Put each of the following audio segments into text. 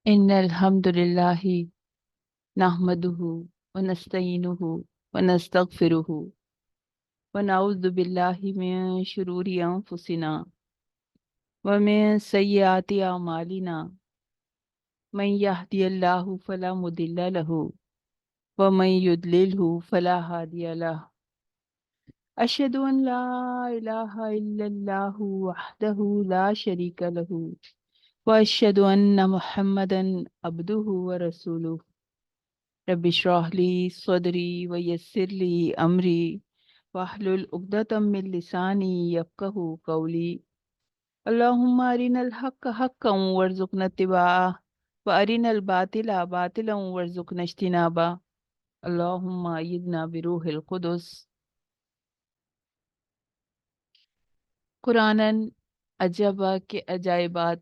إن الحمد لله نحمده ونستعينه ونستغفره ونعوذ بالله من شرور أنفسنا ومن سيئات أعمالنا من يهدي الله فلا مضل له ومن يضلله فلا هادي له أشهد أن لا إله إلا الله وحده لا شريك له وأشهد أن محمدا عبده ورسوله رب اشرح لي صدري ويسر لي أمري واحلل عقدة من لساني يفقهوا قولي اللهم أرنا الحق حقا وارزقنا اتباعه وأرنا الباطل باطلا وارزقنا اجتنابه اللهم أيدنا بروح القدس قرآناً عجبہ کے عجائبات،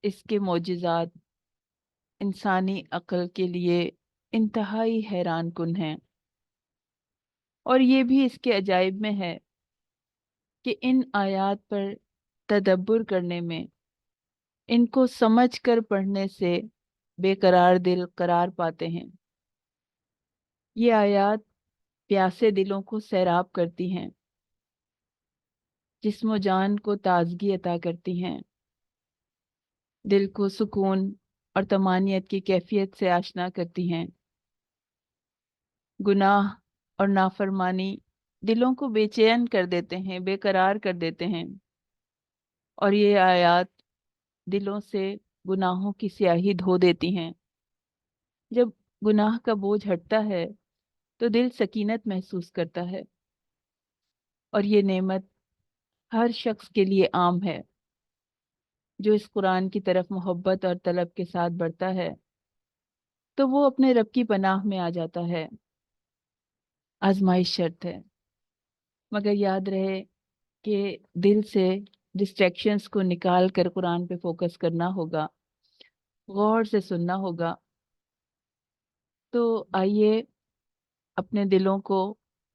اس کے معجزات انسانی عقل کے لیے انتہائی حیران کن ہیں، اور یہ بھی اس کے عجائب میں ہے کہ ان آیات پر تدبر کرنے میں، ان کو سمجھ کر پڑھنے سے بے قرار دل قرار پاتے ہیں۔ یہ آیات پیاسے دلوں کو سیراب کرتی ہیں، جسم و جان کو تازگی عطا کرتی ہیں، دل کو سکون اور طمانینت کی کیفیت سے آشنا کرتی ہیں۔ گناہ اور نافرمانی دلوں کو بے چین کر دیتے ہیں، بے قرار کر دیتے ہیں، اور یہ آیات دلوں سے گناہوں کی سیاہی دھو دیتی ہیں۔ جب گناہ کا بوجھ ہٹتا ہے تو دل سکینت محسوس کرتا ہے، اور یہ نعمت ہر شخص کے لیے عام ہے۔ جو اس قرآن کی طرف محبت اور طلب کے ساتھ بڑھتا ہے تو وہ اپنے رب کی پناہ میں آ جاتا ہے۔ آزمائش شرط ہے، مگر یاد رہے کہ دل سے ڈسٹریکشنز کو نکال کر قرآن پہ فوکس کرنا ہوگا، غور سے سننا ہوگا۔ تو آئیے اپنے دلوں کو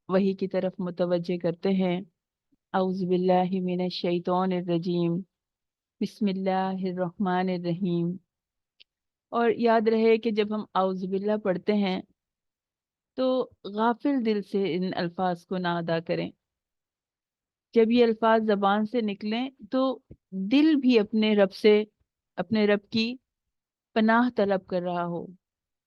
وحی کی طرف متوجہ کرتے ہیں۔ اعوذ باللہ من الشیطان الرجیم، بسم اللہ الرحمن الرحیم۔ اور یاد رہے کہ جب ہم اعوذ باللہ پڑھتے ہیں تو غافل دل سے ان الفاظ کو نہ ادا کریں۔ جب یہ الفاظ زبان سے نکلیں تو دل بھی اپنے رب سے، اپنے رب کی پناہ طلب کر رہا ہو،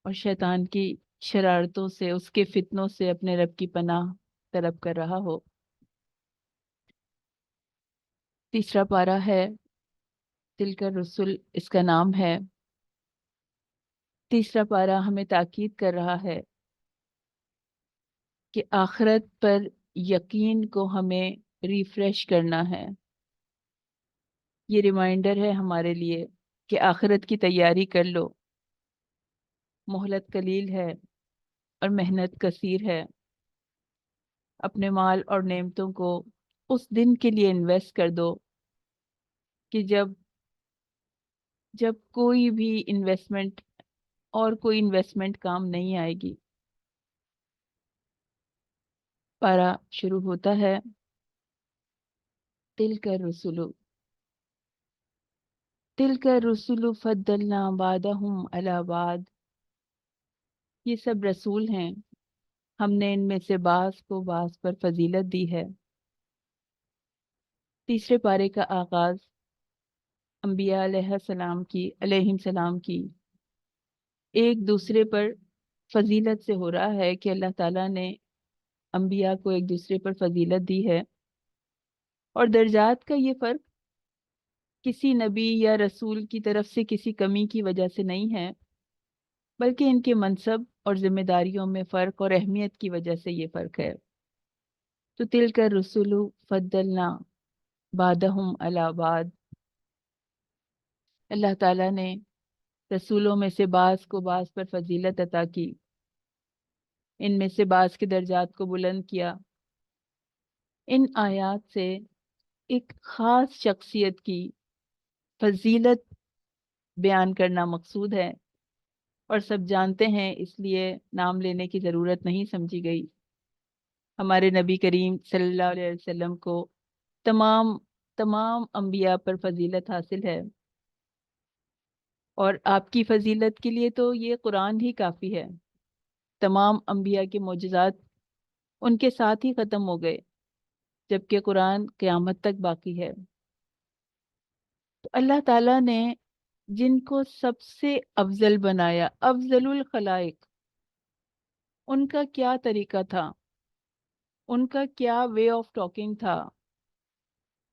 اور شیطان کی شرارتوں سے، اس کے فتنوں سے اپنے رب کی پناہ طلب کر رہا ہو۔ تیسرا پارہ ہے، تلک الرسل اس کا نام ہے۔ تیسرا پارہ ہمیں تاکید کر رہا ہے کہ آخرت پر یقین کو ہمیں ریفریش کرنا ہے۔ یہ ریمائنڈر ہے ہمارے لیے کہ آخرت کی تیاری کر لو، مہلت قلیل ہے اور محنت کثیر ہے۔ اپنے مال اور نعمتوں کو اس دن کے لیے انویسٹ کر دو کہ جب کوئی بھی انویسٹمنٹ اور کوئی انویسٹمنٹ کام نہیں آئے گی۔ پارہ شروع ہوتا ہے، تلک الرسل، تلک الرسل فضلنا بعضهم علی بعض۔ یہ سب رسول ہیں، ہم نے ان میں سے بعض کو بعض پر فضیلت دی ہے۔ تیسرے پارے کا آغاز انبیاء علیہم السلام کی ایک دوسرے پر فضیلت سے ہو رہا ہے کہ اللہ تعالیٰ نے انبیاء کو ایک دوسرے پر فضیلت دی ہے، اور درجات کا یہ فرق کسی نبی یا رسول کی طرف سے کسی کمی کی وجہ سے نہیں ہے، بلکہ ان کے منصب اور ذمہ داریوں میں فرق اور اہمیت کی وجہ سے یہ فرق ہے۔ تو تلک الرسل فضلنا بعضهم علی بعض، اللہ تعالیٰ نے رسولوں میں سے بعض کو بعض پر فضیلت عطا کی، ان میں سے بعض کے درجات کو بلند کیا۔ ان آیات سے ایک خاص شخصیت کی فضیلت بیان کرنا مقصود ہے، اور سب جانتے ہیں، اس لیے نام لینے کی ضرورت نہیں سمجھی گئی۔ ہمارے نبی کریم صلی اللہ علیہ وسلم کو تمام انبیاء پر فضیلت حاصل ہے، اور آپ کی فضیلت کے لیے تو یہ قرآن ہی کافی ہے۔ تمام انبیاء کے معجزات ان کے ساتھ ہی ختم ہو گئے، جبکہ قرآن قیامت تک باقی ہے۔ تو اللہ تعالیٰ نے جن کو سب سے افضل بنایا، افضل الخلائق، ان کا کیا طریقہ تھا، ان کا کیا وے آف ٹاکنگ تھا؟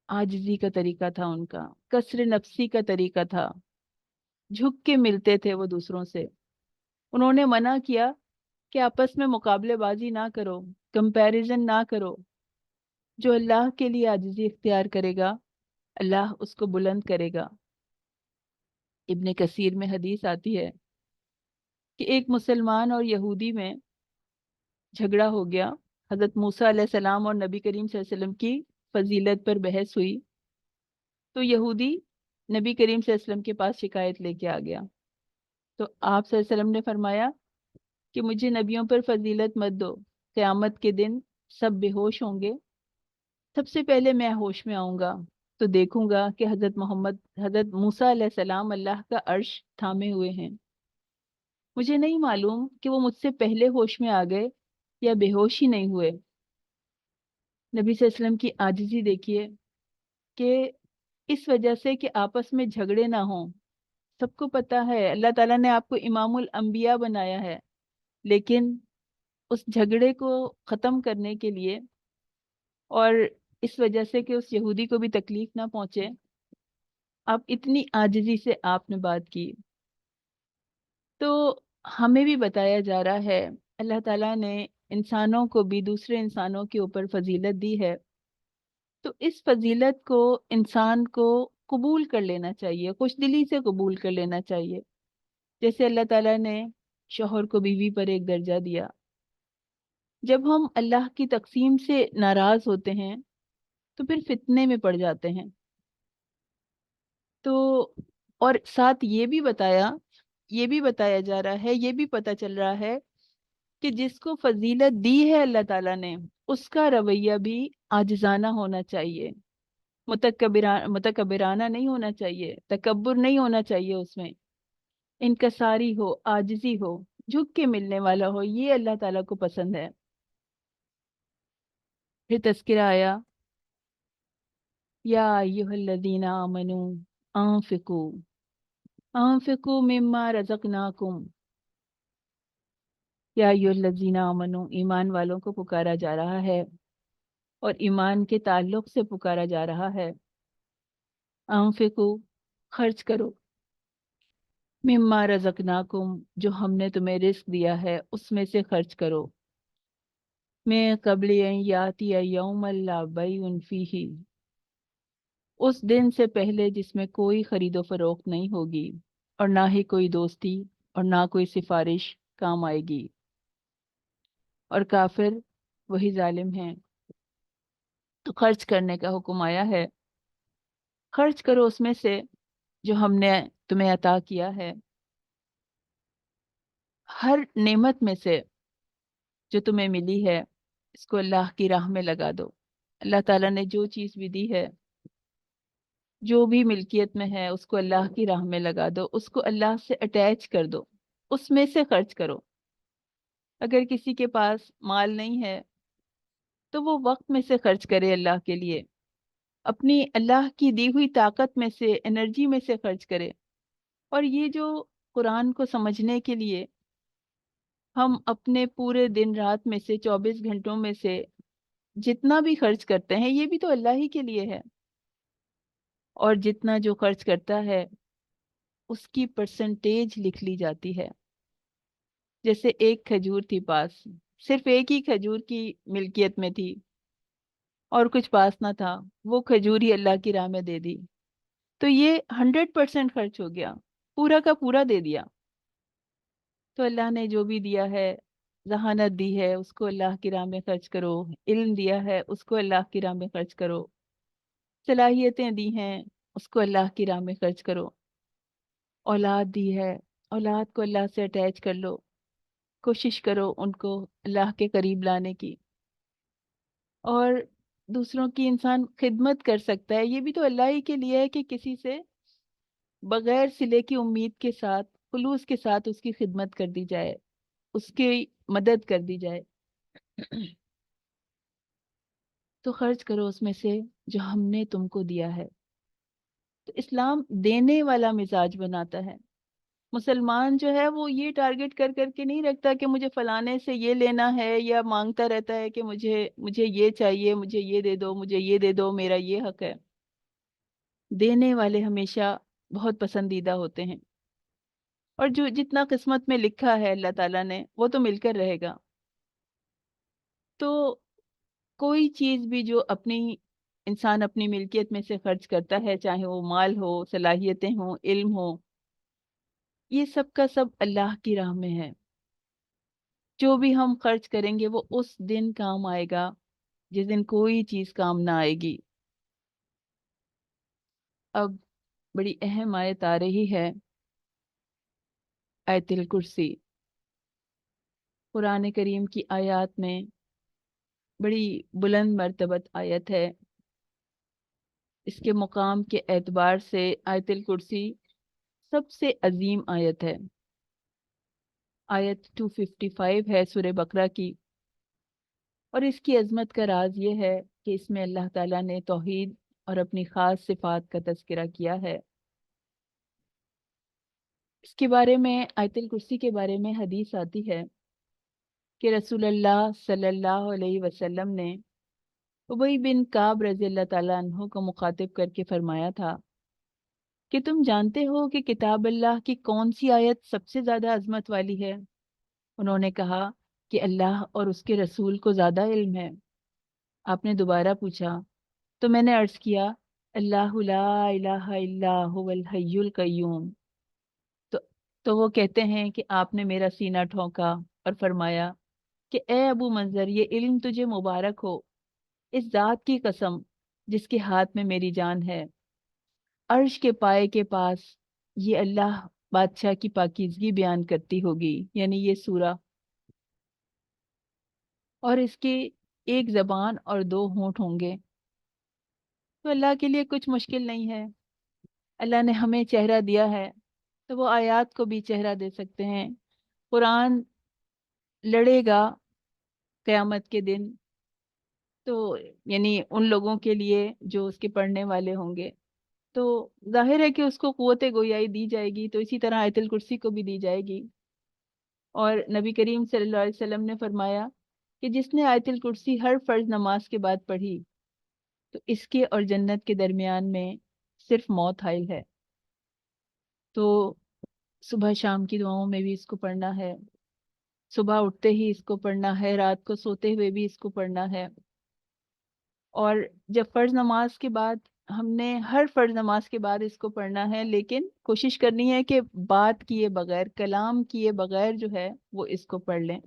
عاجزی کا طریقہ تھا، ان کا کسر نفسی کا طریقہ تھا، جھک کے ملتے تھے وہ دوسروں سے۔ انہوں نے منع کیا کہ آپس میں مقابلے بازی نہ کرو، کمپیریزن نہ کرو۔ جو اللہ کے لیے عاجزی اختیار کرے گا، اللہ اس کو بلند کرے گا۔ ابن کثیر میں حدیث آتی ہے کہ ایک مسلمان اور یہودی میں جھگڑا ہو گیا۔ حضرت موسیٰ علیہ السلام اور نبی کریم صلی اللہ علیہ وسلم کی فضیلت پر بحث ہوئی، تو یہودی نبی کریم صلی اللہ علیہ وسلم کے پاس شکایت لے کے آ گیا۔ تو آپ صلی اللہ علیہ وسلم نے فرمایا کہ مجھے نبیوں پر فضیلت مت دو، قیامت کے دن سب بے ہوش ہوں گے، سب سے پہلے میں ہوش میں آؤں گا تو دیکھوں گا کہ حضرت موسیٰ علیہ السلام اللہ کا عرش تھامے ہوئے ہیں۔ مجھے نہیں معلوم کہ وہ مجھ سے پہلے ہوش میں آ گئے یا بے ہوش ہی نہیں ہوئے۔ نبی صلی اللہ علیہ وسلم کی عاجزی دیکھیے کہ اس وجہ سے کہ آپس میں جھگڑے نہ ہوں۔ سب کو پتا ہے اللہ تعالیٰ نے آپ کو امام الانبیاء بنایا ہے، لیکن اس جھگڑے کو ختم کرنے کے لیے اور اس وجہ سے کہ اس یہودی کو بھی تکلیف نہ پہنچے، آپ اتنی عاجزی سے آپ نے بات کی۔ تو ہمیں بھی بتایا جا رہا ہے اللہ تعالیٰ نے انسانوں کو بھی دوسرے انسانوں کے اوپر فضیلت دی ہے، تو اس فضیلت کو انسان کو قبول کر لینا چاہیے، خوش دلی سے قبول کر لینا چاہیے۔ جیسے اللہ تعالیٰ نے شوہر کو بیوی پر ایک درجہ دیا۔ جب ہم اللہ کی تقسیم سے ناراض ہوتے ہیں تو پھر فتنے میں پڑ جاتے ہیں۔ تو اور ساتھ یہ بھی بتایا جا رہا ہے، یہ بھی پتہ چل رہا ہے کہ جس کو فضیلت دی ہے اللہ تعالیٰ نے، اس کا رویہ بھی عاجزانہ ہونا چاہیے، متکبرانہ نہیں ہونا چاہیے، تکبر نہیں ہونا چاہیے، اس میں انکساری ہو، عاجزی ہو، جھک کے ملنے والا ہو، یہ اللہ تعالیٰ کو پسند ہے۔ پھر تذکرہ آیا، یا ایھا الذین آمنوا انفقوا مما رزقناکم۔ یا ایھا الذین آمنوا، ایمان والوں کو پکارا جا رہا ہے، اور ایمان کے تعلق سے پکارا جا رہا ہے۔ انفقوا، خرچ کرو، مما رزقناکم، جو ہم نے تمہیں رزق دیا ہے اس میں سے خرچ کرو۔ من قبل ان یاتی یوم لا بیع فیہ، اس دن سے پہلے جس میں کوئی خرید و فروخت نہیں ہوگی، اور نہ ہی کوئی دوستی اور نہ کوئی سفارش کام آئے گی، اور کافر وہی ظالم ہیں۔ تو خرچ کرنے کا حکم آیا ہے، خرچ کرو اس میں سے جو ہم نے تمہیں عطا کیا ہے، ہر نعمت میں سے جو تمہیں ملی ہے، اس کو اللہ کی راہ میں لگا دو۔ اللہ تعالیٰ نے جو چیز بھی دی ہے، جو بھی ملکیت میں ہے، اس کو اللہ کی راہ میں لگا دو، اس کو اللہ سے اٹیچ کر دو، اس میں سے خرچ کرو۔ اگر کسی کے پاس مال نہیں ہے تو وہ وقت میں سے خرچ کرے اللہ کے لیے، اپنی اللہ کی دی ہوئی طاقت میں سے، انرجی میں سے خرچ کرے۔ اور یہ جو قرآن کو سمجھنے کے لیے ہم اپنے پورے دن رات میں سے 24 گھنٹوں میں سے جتنا بھی خرچ کرتے ہیں، یہ بھی تو اللہ ہی کے لیے ہے، اور جتنا جو خرچ کرتا ہے اس کی پرسنٹیج لکھ لی جاتی ہے۔ جیسے ایک کھجور تھی پاس، صرف ایک ہی کھجور کی ملکیت میں تھی اور کچھ پاس نہ تھا، وہ کھجور ہی اللہ کی راہ میں دے دی، تو یہ 100% خرچ ہو گیا، پورا کا پورا دے دیا۔ تو اللہ نے جو بھی دیا ہے، ذہانت دی ہے، اس کو اللہ کی راہ میں خرچ کرو، علم دیا ہے اس کو اللہ کی راہ میں خرچ کرو، صلاحیتیں دی ہیں اس کو اللہ کی راہ میں خرچ کرو، اولاد دی ہے، اولاد کو اللہ سے اٹیچ کر لو، کوشش کرو ان کو اللہ کے قریب لانے کی۔ اور دوسروں کی انسان خدمت کر سکتا ہے، یہ بھی تو اللہ ہی کے لیے ہے کہ کسی سے بغیر صلے کی امید کے ساتھ، خلوص کے ساتھ اس کی خدمت کر دی جائے، اس کی مدد کر دی جائے، تو خرچ کرو اس میں سے جو ہم نے تم کو دیا ہے۔ تو اسلام دینے والا مزاج بناتا ہے۔ مسلمان جو ہے وہ یہ ٹارگٹ کر کر کے نہیں رکھتا کہ مجھے فلانے سے یہ لینا ہے، یا مانگتا رہتا ہے کہ مجھے مجھے یہ چاہیے، مجھے یہ دے دو، مجھے یہ دے دو، میرا یہ حق ہے۔ دینے والے ہمیشہ بہت پسندیدہ ہوتے ہیں، اور جو جتنا قسمت میں لکھا ہے اللہ تعالیٰ نے وہ تو مل کر رہے گا۔ تو کوئی چیز بھی جو انسان اپنی ملکیت میں سے خرچ کرتا ہے، چاہے وہ مال ہو، صلاحیتیں ہوں، علم ہو، یہ سب کا سب اللہ کی راہ میں ہے۔ جو بھی ہم خرچ کریں گے وہ اس دن کام آئے گا جس دن کوئی چیز کام نہ آئے گی۔ اب بڑی اہم آیت آ رہی ہے، آیت الکرسی۔ قرآن کریم کی آیات میں بڑی بلند مرتبت آیت ہے۔ اس کے مقام کے اعتبار سے آیت الکرسی سب سے عظیم آیت ہے۔ آیت 255 ہے سورہ بقرہ کی، اور اس کی عظمت کا راز یہ ہے کہ اس میں اللہ تعالیٰ نے توحید اور اپنی خاص صفات کا تذکرہ کیا ہے۔ اس کے بارے میں، آیت الکرسی کے بارے میں حدیث آتی ہے کہ رسول اللہ صلی اللہ علیہ وسلم نے ابی بن کعب رضی اللہ تعالیٰ عنہ کو مخاطب کر کے فرمایا تھا کہ تم جانتے ہو کہ کتاب اللہ کی کون سی آیت سب سے زیادہ عظمت والی ہے؟ انہوں نے کہا کہ اللہ اور اس کے رسول کو زیادہ علم ہے۔ آپ نے دوبارہ پوچھا تو میں نے عرض کیا، اللہ لا الہ الا هو الحی القیوم۔ تو تو وہ کہتے ہیں کہ آپ نے میرا سینہ ٹھونکا اور فرمایا کہ اے ابو منظر، یہ علم تجھے مبارک ہو، اس ذات کی قسم جس کے ہاتھ میں میری جان ہے، عرش کے پائے کے پاس یہ اللہ بادشاہ کی پاکیزگی بیان کرتی ہوگی، یعنی یہ سورہ، اور اس کی ایک زبان اور دو ہونٹ ہوں گے۔ تو اللہ کے لیے کچھ مشکل نہیں ہے۔ اللہ نے ہمیں چہرہ دیا ہے تو وہ آیات کو بھی چہرہ دے سکتے ہیں۔ قرآن لڑے گا قیامت کے دن، تو یعنی ان لوگوں کے لیے جو اس کے پڑھنے والے ہوں گے، تو ظاہر ہے کہ اس کو قوت گویائی دی جائے گی، تو اسی طرح آیت الکرسی کو بھی دی جائے گی۔ اور نبی کریم صلی اللہ علیہ وسلم نے فرمایا کہ جس نے آیت الکرسی ہر فرض نماز کے بعد پڑھی تو اس کے اور جنت کے درمیان میں صرف موت حائل ہے۔ تو صبح شام کی دعاؤں میں بھی اس کو پڑھنا ہے، صبح اٹھتے ہی اس کو پڑھنا ہے، رات کو سوتے ہوئے بھی اس کو پڑھنا ہے۔ اور جب فرض نماز کے بعد، ہم نے ہر فرض نماز کے بعد اس کو پڑھنا ہے، لیکن کوشش کرنی ہے کہ بات کیے بغیر، کلام کیے بغیر جو ہے وہ اس کو پڑھ لیں۔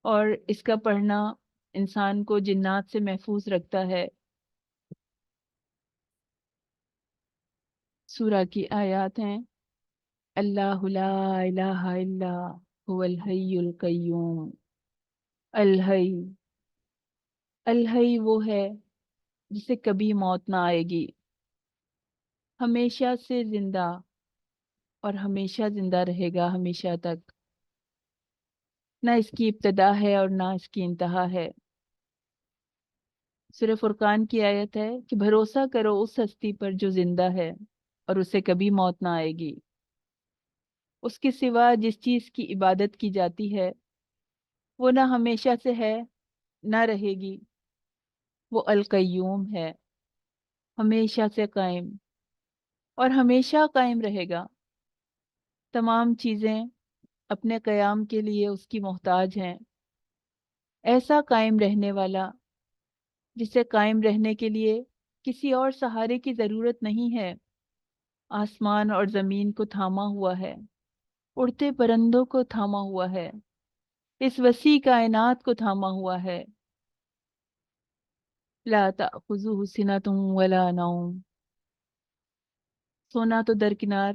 اور اس کا پڑھنا انسان کو جنات سے محفوظ رکھتا ہے۔ سورہ کی آیات ہیں، اللہ لا الہ الا هو الحی القیوم۔ الحی، الحی وہ ہے جسے کبھی موت نہ آئے گی، ہمیشہ سے زندہ، اور ہمیشہ زندہ رہے گا ہمیشہ تک، نہ اس کی ابتدا ہے اور نہ اس کی انتہا ہے۔ سورہ فرقان کی آیت ہے کہ بھروسہ کرو اس ہستی پر جو زندہ ہے اور اسے کبھی موت نہ آئے گی۔ اس کے سوا جس چیز کی عبادت کی جاتی ہے وہ نہ ہمیشہ سے ہے نہ رہے گی، وہ القیوم ہے، ہمیشہ سے قائم، اور ہمیشہ قائم رہے گا۔ تمام چیزیں اپنے قیام کے لیے اس کی محتاج ہیں، ایسا قائم رہنے والا جسے قائم رہنے کے لیے کسی اور سہارے کی ضرورت نہیں ہے۔ آسمان اور زمین کو تھاما ہوا ہے، اڑتے پرندوں کو تھاما ہوا ہے، اس وسیع کائنات کو تھاما ہوا ہے۔ لا تأخذہ سنۃ ولا نوم، سونا تو درکنار،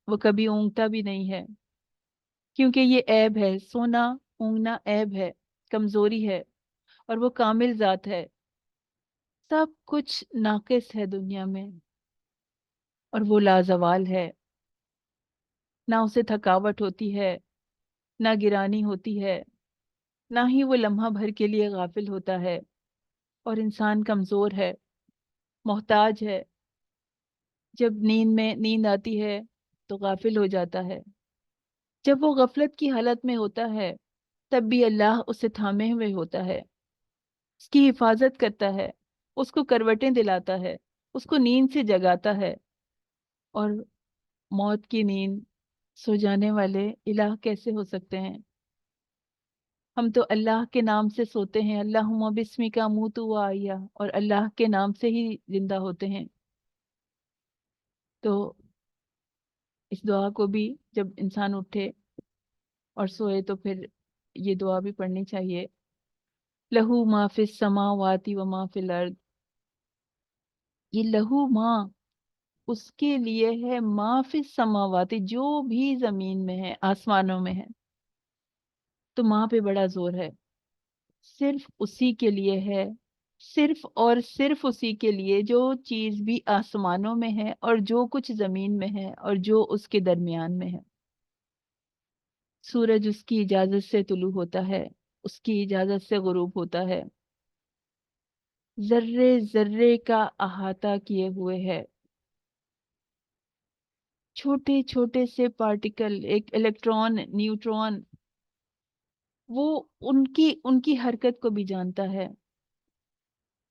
وہ کبھی اونگتا بھی نہیں ہے، کیونکہ یہ عیب ہے، سونا اونگنا عیب ہے، کمزوری ہے، اور وہ کامل ذات ہے۔ سب کچھ ناقص ہے دنیا میں، اور وہ لازوال ہے، نہ اسے تھکاوٹ ہوتی ہے، نہ گرانی ہوتی ہے، نہ ہی وہ لمحہ بھر کے لیے غافل ہوتا ہے۔ اور انسان کمزور ہے، محتاج ہے، جب نیند آتی ہے تو غافل ہو جاتا ہے، جب وہ غفلت کی حالت میں ہوتا ہے تب بھی اللہ اسے تھامے ہوئے ہوتا ہے، اس کی حفاظت کرتا ہے، اس کو کروٹیں دلاتا ہے، اس کو نیند سے جگاتا ہے۔ اور موت کی نیند سو جانے والے الہ کیسے ہو سکتے ہیں؟ ہم تو اللہ کے نام سے سوتے ہیں، اللہم بسمک اموت و احیا، اور اللہ کے نام سے ہی زندہ ہوتے ہیں۔ تو اس دعا کو بھی جب انسان اٹھے اور سوئے تو پھر یہ دعا بھی پڑھنی چاہیے، لہو ما فی السماوات و ما فی الارض۔ یہ لہو ما اس کے لیے ہے، ما فی السماوات جو بھی زمین میں ہے، آسمانوں میں ہے، تو ماں پہ بڑا زور ہے، صرف اسی کے لیے ہے، صرف اور صرف اسی کے لیے جو چیز بھی آسمانوں میں ہے اور جو کچھ زمین میں ہے اور جو اس کے درمیان میں ہے۔ سورج اس کی اجازت سے طلوع ہوتا ہے، اس کی اجازت سے غروب ہوتا ہے، ذرے ذرے کا احاطہ کیے ہوئے ہے، چھوٹے چھوٹے سے پارٹیکل، ایک الیکٹران، نیوٹرون، وہ ان کی حرکت کو بھی جانتا ہے،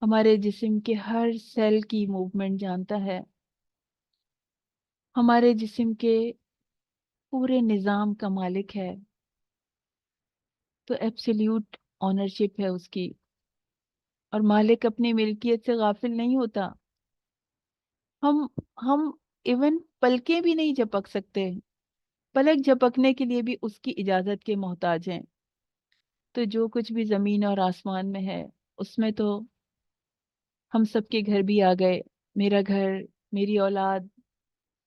ہمارے جسم کے ہر سیل کی موومنٹ جانتا ہے، ہمارے جسم کے پورے نظام کا مالک ہے، تو ایبسلیوٹ آنرشپ ہے اس کی، اور مالک اپنی ملکیت سے غافل نہیں ہوتا۔ ہم ہم ایون پلکیں بھی نہیں جھپک سکتے، پلک جھپکنے کے لیے بھی اس کی اجازت کے محتاج ہیں۔ تو جو کچھ بھی زمین اور آسمان میں ہے، اس میں تو ہم سب کے گھر بھی آ گئے، میرا گھر، میری اولاد،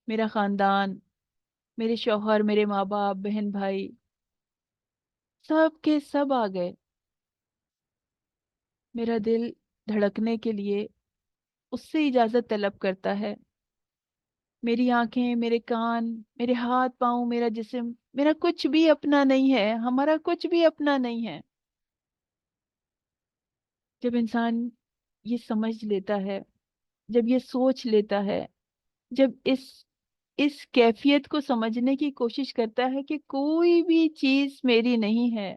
میرا خاندان، میرے شوہر، میرے ماں باپ، بہن بھائی، سب کے سب آ گئے۔ میرا دل دھڑکنے کے لیے اس سے اجازت طلب کرتا ہے، میری آنکھیں، میرے کان، میرے ہاتھ پاؤں، میرا جسم، میرا کچھ بھی اپنا نہیں ہے، ہمارا کچھ بھی اپنا نہیں ہے۔ جب انسان یہ سمجھ لیتا ہے، جب یہ سوچ لیتا ہے، جب اس کیفیت کو سمجھنے کی کوشش کرتا ہے کہ کوئی بھی چیز میری نہیں ہے،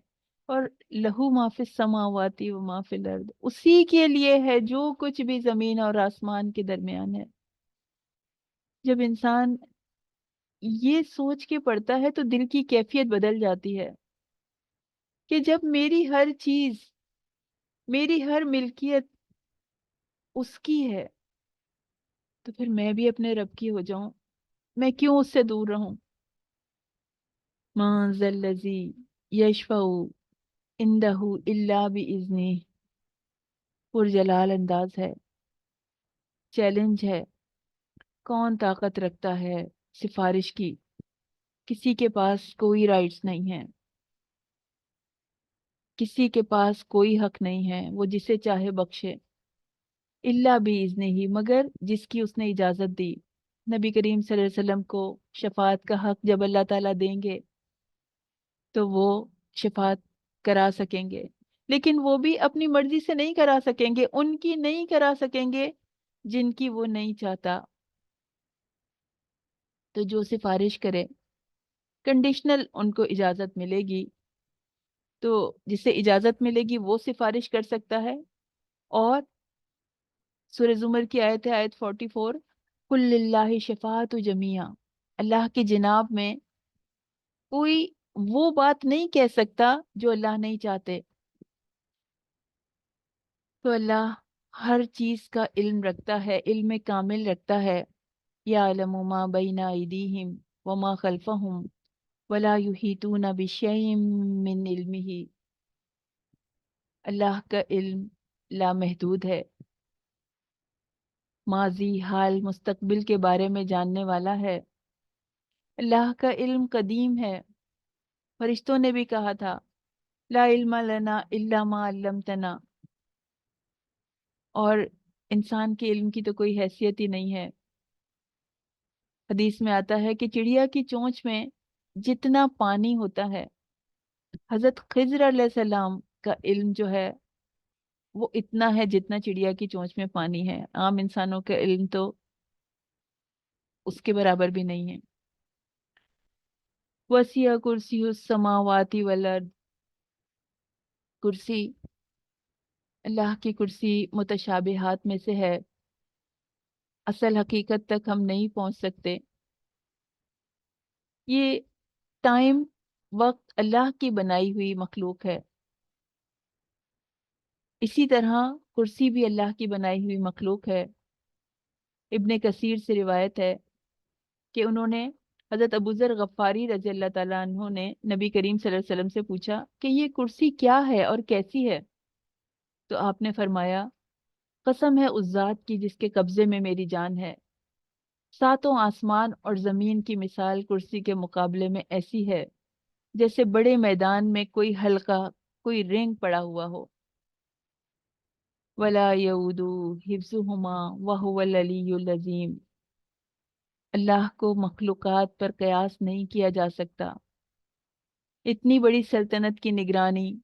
اور لہو ما فی السماوات و ما فی الارض اسی کے لیے ہے جو کچھ بھی زمین اور آسمان کے درمیان ہے، جب انسان یہ سوچ کے پڑھتا ہے تو دل کی کیفیت بدل جاتی ہے کہ جب میری ہر چیز، میری ہر ملکیت اس کی ہے، تو پھر میں بھی اپنے رب کی ہو جاؤں، میں کیوں اس سے دور رہوں؟ من ذا الذی یشفع عندہ الا باذنہ، پرجلال انداز ہے، چیلنج ہے، کون طاقت رکھتا ہے سفارش کی؟ کسی کے پاس کوئی رائٹس نہیں ہے، کسی کے پاس کوئی حق نہیں ہے، وہ جسے چاہے بخشے، الا باذنہ ہی، مگر جس کی اس نے اجازت دی۔ نبی کریم صلی اللہ علیہ وسلم کو شفاعت کا حق جب اللہ تعالیٰ دیں گے تو وہ شفاعت کرا سکیں گے، لیکن وہ بھی اپنی مرضی سے نہیں کرا سکیں گے، ان کی نہیں کرا سکیں گے جن کی وہ نہیں چاہتا۔ تو جو سفارش کرے، کنڈیشنل ان کو اجازت ملے گی، تو جسے اجازت ملے گی وہ سفارش کر سکتا ہے۔ اور سورہ زمر کی آیت ہے، آیت 44، قل للہ شفاعت جمیعا، اللہ کی جناب میں کوئی وہ بات نہیں کہہ سکتا جو اللہ نہیں چاہتے۔ تو اللہ ہر چیز کا علم رکھتا ہے، علم کامل رکھتا ہے، یعلم ما بین ایدیہم وما خلفہم ولا یحیطون بشیء من علمہ، اللہ کا علم لامحدود ہے، ماضی، حال، مستقبل کے بارے میں جاننے والا ہے۔ اللہ کا علم قدیم ہے، فرشتوں نے بھی کہا تھا لا علم لنا الا ما علمتنا، اور انسان کے علم کی تو کوئی حیثیت ہی نہیں ہے۔ حدیث میں آتا ہے کہ چڑیا کی چونچ میں جتنا پانی ہوتا ہے، حضرت خضر علیہ السلام کا علم جو ہے وہ اتنا ہے جتنا چڑیا کی چونچ میں پانی ہے۔ عام انسانوں کا علم تو اس کے برابر بھی نہیں ہے۔ وسیع کرسی السماوات والارض، کرسی، اللہ کی کرسی متشابہات میں سے ہے، اصل حقیقت تک ہم نہیں پہنچ سکتے۔ یہ ٹائم، وقت اللہ کی بنائی ہوئی مخلوق ہے، اسی طرح کرسی بھی اللہ کی بنائی ہوئی مخلوق ہے۔ ابن کثیر سے روایت ہے کہ انہوں نے حضرت ابو ذر غفاری رضی اللہ تعالیٰ عنہ نے نبی کریم صلی اللہ علیہ وسلم سے پوچھا کہ یہ کرسی کیا ہے اور کیسی ہے؟ تو آپ نے فرمایا، قسم ہے اس ذات کی جس کے قبضے میں میری جان ہے، ساتوں آسمان اور زمین کی مثال کرسی کے مقابلے میں ایسی ہے جیسے بڑے میدان میں کوئی حلقہ، کوئی رنگ پڑا ہوا ہو۔ وَلَا يَؤُودُهُ حِفْظُهُمَا وَهُوَ الْعَلِيُّ الْعَظِيمُ، اللہ کو مخلوقات پر قیاس نہیں کیا جا سکتا۔ اتنی بڑی سلطنت کی نگرانی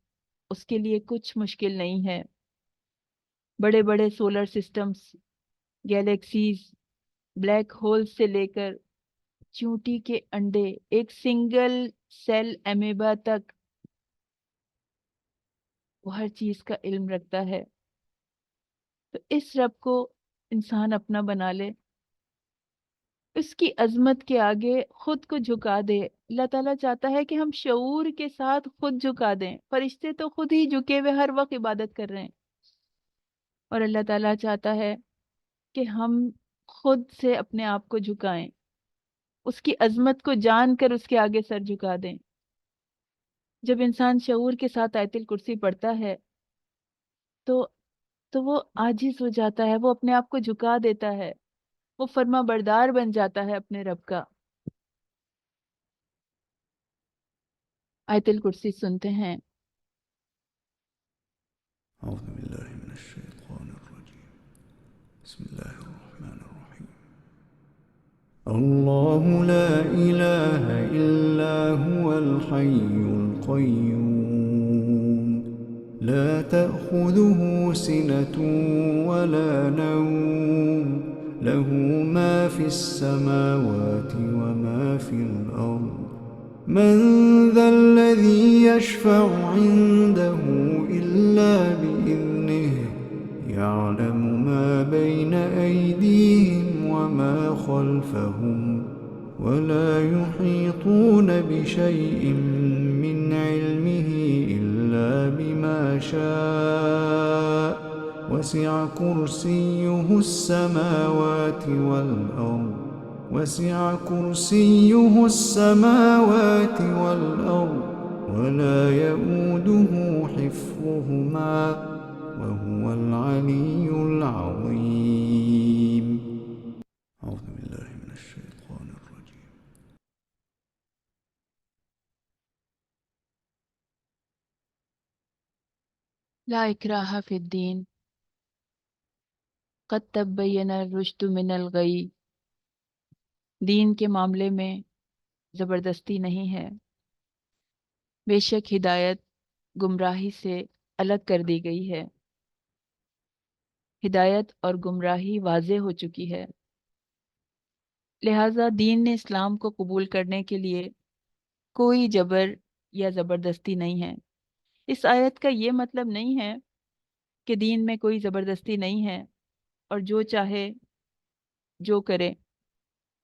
اس کے لیے کچھ مشکل نہیں ہے۔ بڑے بڑے solar systems, galaxies, black hole سے لے کر چونٹی کے انڈے، ایک سنگل سیل امیبا تک، وہ ہر چیز کا علم رکھتا ہے۔ تو اس رب کو انسان اپنا بنا لے، اس کی عظمت کے آگے خود کو جھکا دے۔ اللہ تعالیٰ چاہتا ہے کہ ہم شعور کے ساتھ خود جھکا دیں۔ فرشتے تو خود ہی جھکے ہوئے ہر وقت عبادت کر رہے ہیں، اور اللہ تعالیٰ چاہتا ہے کہ ہم خود سے اپنے آپ کو جھکائیں، اس کی عظمت کو جان کر اس کے آگے سر جھکا دیں۔ جب انسان شعور کے ساتھ آیت الکرسی پڑھتا ہے تو وہ عاجز ہو جاتا ہے، وہ اپنے آپ کو جھکا دیتا ہے، وہ فرما بردار بن جاتا ہے اپنے رب کا۔ آیت الکرسی سنتے ہیں۔ أعوذ بالله من الشيطان الرجيم. بسم الله الرحمن الرحيم. الله لا إله إلا هو الحي القيوم لا تأخذه سنة ولا نوم له ما في السماوات وما في الأرض من ذا الذي يشفع عنده إلا بإذنه يعلم ما بين أيديهم وما خلفهم ولا يحيطون بشيء من علمه إلا بما شاء وسع كرسيه السماوات والأرض ولا يؤوده حفظهما وهو العلي العظيم. أعوذ بالله من الشيطان الرجيم. لا اکراہ فی الدین، قد تبین الرشد من الغی، دین کے معاملے میں زبردستی نہیں ہے، بے شک ہدایت گمراہی سے الگ کر دی گئی ہے، ہدایت اور گمراہی واضح ہو چکی ہے۔ لہٰذا دین نے اسلام کو قبول کرنے کے لیے کوئی جبر یا زبردستی نہیں ہے۔ اس آیت کا یہ مطلب نہیں ہے کہ دین میں کوئی زبردستی نہیں ہے اور جو چاہے جو کرے،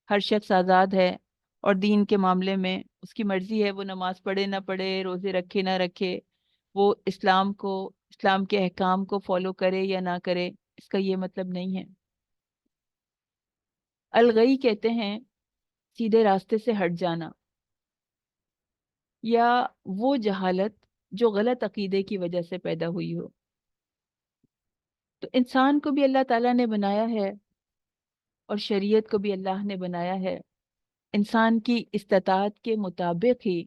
ہر شخص آزاد ہے، اور دین کے معاملے میں اس کی مرضی ہے، وہ نماز پڑھے نہ پڑھے، روزے رکھے نہ رکھے، وہ اسلام کے احکام کو فالو کرے یا نہ کرے۔ اس کا یہ مطلب نہیں ہے۔ الغی کہتے ہیں سیدھے راستے سے ہٹ جانا، یا وہ جہالت جو غلط عقیدے کی وجہ سے پیدا ہوئی ہو۔ تو انسان کو بھی اللہ تعالیٰ نے بنایا ہے اور شریعت کو بھی اللہ نے بنایا ہے، انسان کی استطاعت کے مطابق ہی،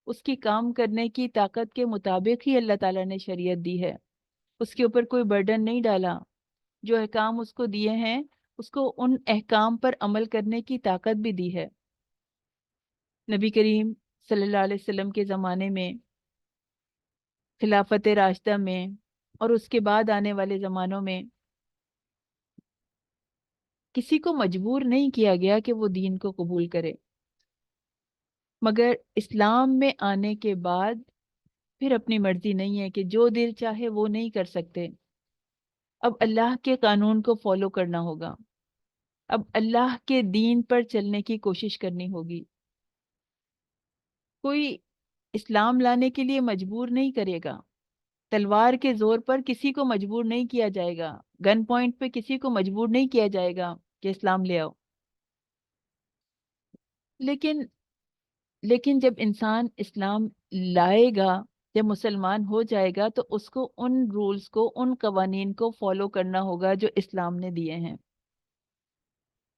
اس کی کام کرنے کی طاقت کے مطابق ہی اللہ تعالیٰ نے شریعت دی ہے۔ اس کے اوپر کوئی برڈن نہیں ڈالا، جو احکام اس کو دیے ہیں اس کو ان احکام پر عمل کرنے کی طاقت بھی دی ہے۔ نبی کریم صلی اللہ علیہ وسلم کے زمانے میں، خلافت راشدہ میں، اور اس کے بعد آنے والے زمانوں میں کسی کو مجبور نہیں کیا گیا کہ وہ دین کو قبول کرے، مگر اسلام میں آنے کے بعد پھر اپنی مرضی نہیں ہے کہ جو دل چاہے وہ نہیں کر سکتے۔ اب اللہ کے قانون کو فالو کرنا ہوگا، اب اللہ کے دین پر چلنے کی کوشش کرنی ہوگی۔ کوئی اسلام لانے کے لیے مجبور نہیں کرے گا، تلوار کے زور پر کسی کو مجبور نہیں کیا جائے گا، گن پوائنٹ پہ کسی کو مجبور نہیں کیا جائے گا کہ اسلام لے آؤ۔ لیکن لیکن جب انسان اسلام لائے گا، جب مسلمان ہو جائے گا، تو اس کو ان رولز کو، ان قوانین کو فالو کرنا ہوگا جو اسلام نے دیے ہیں۔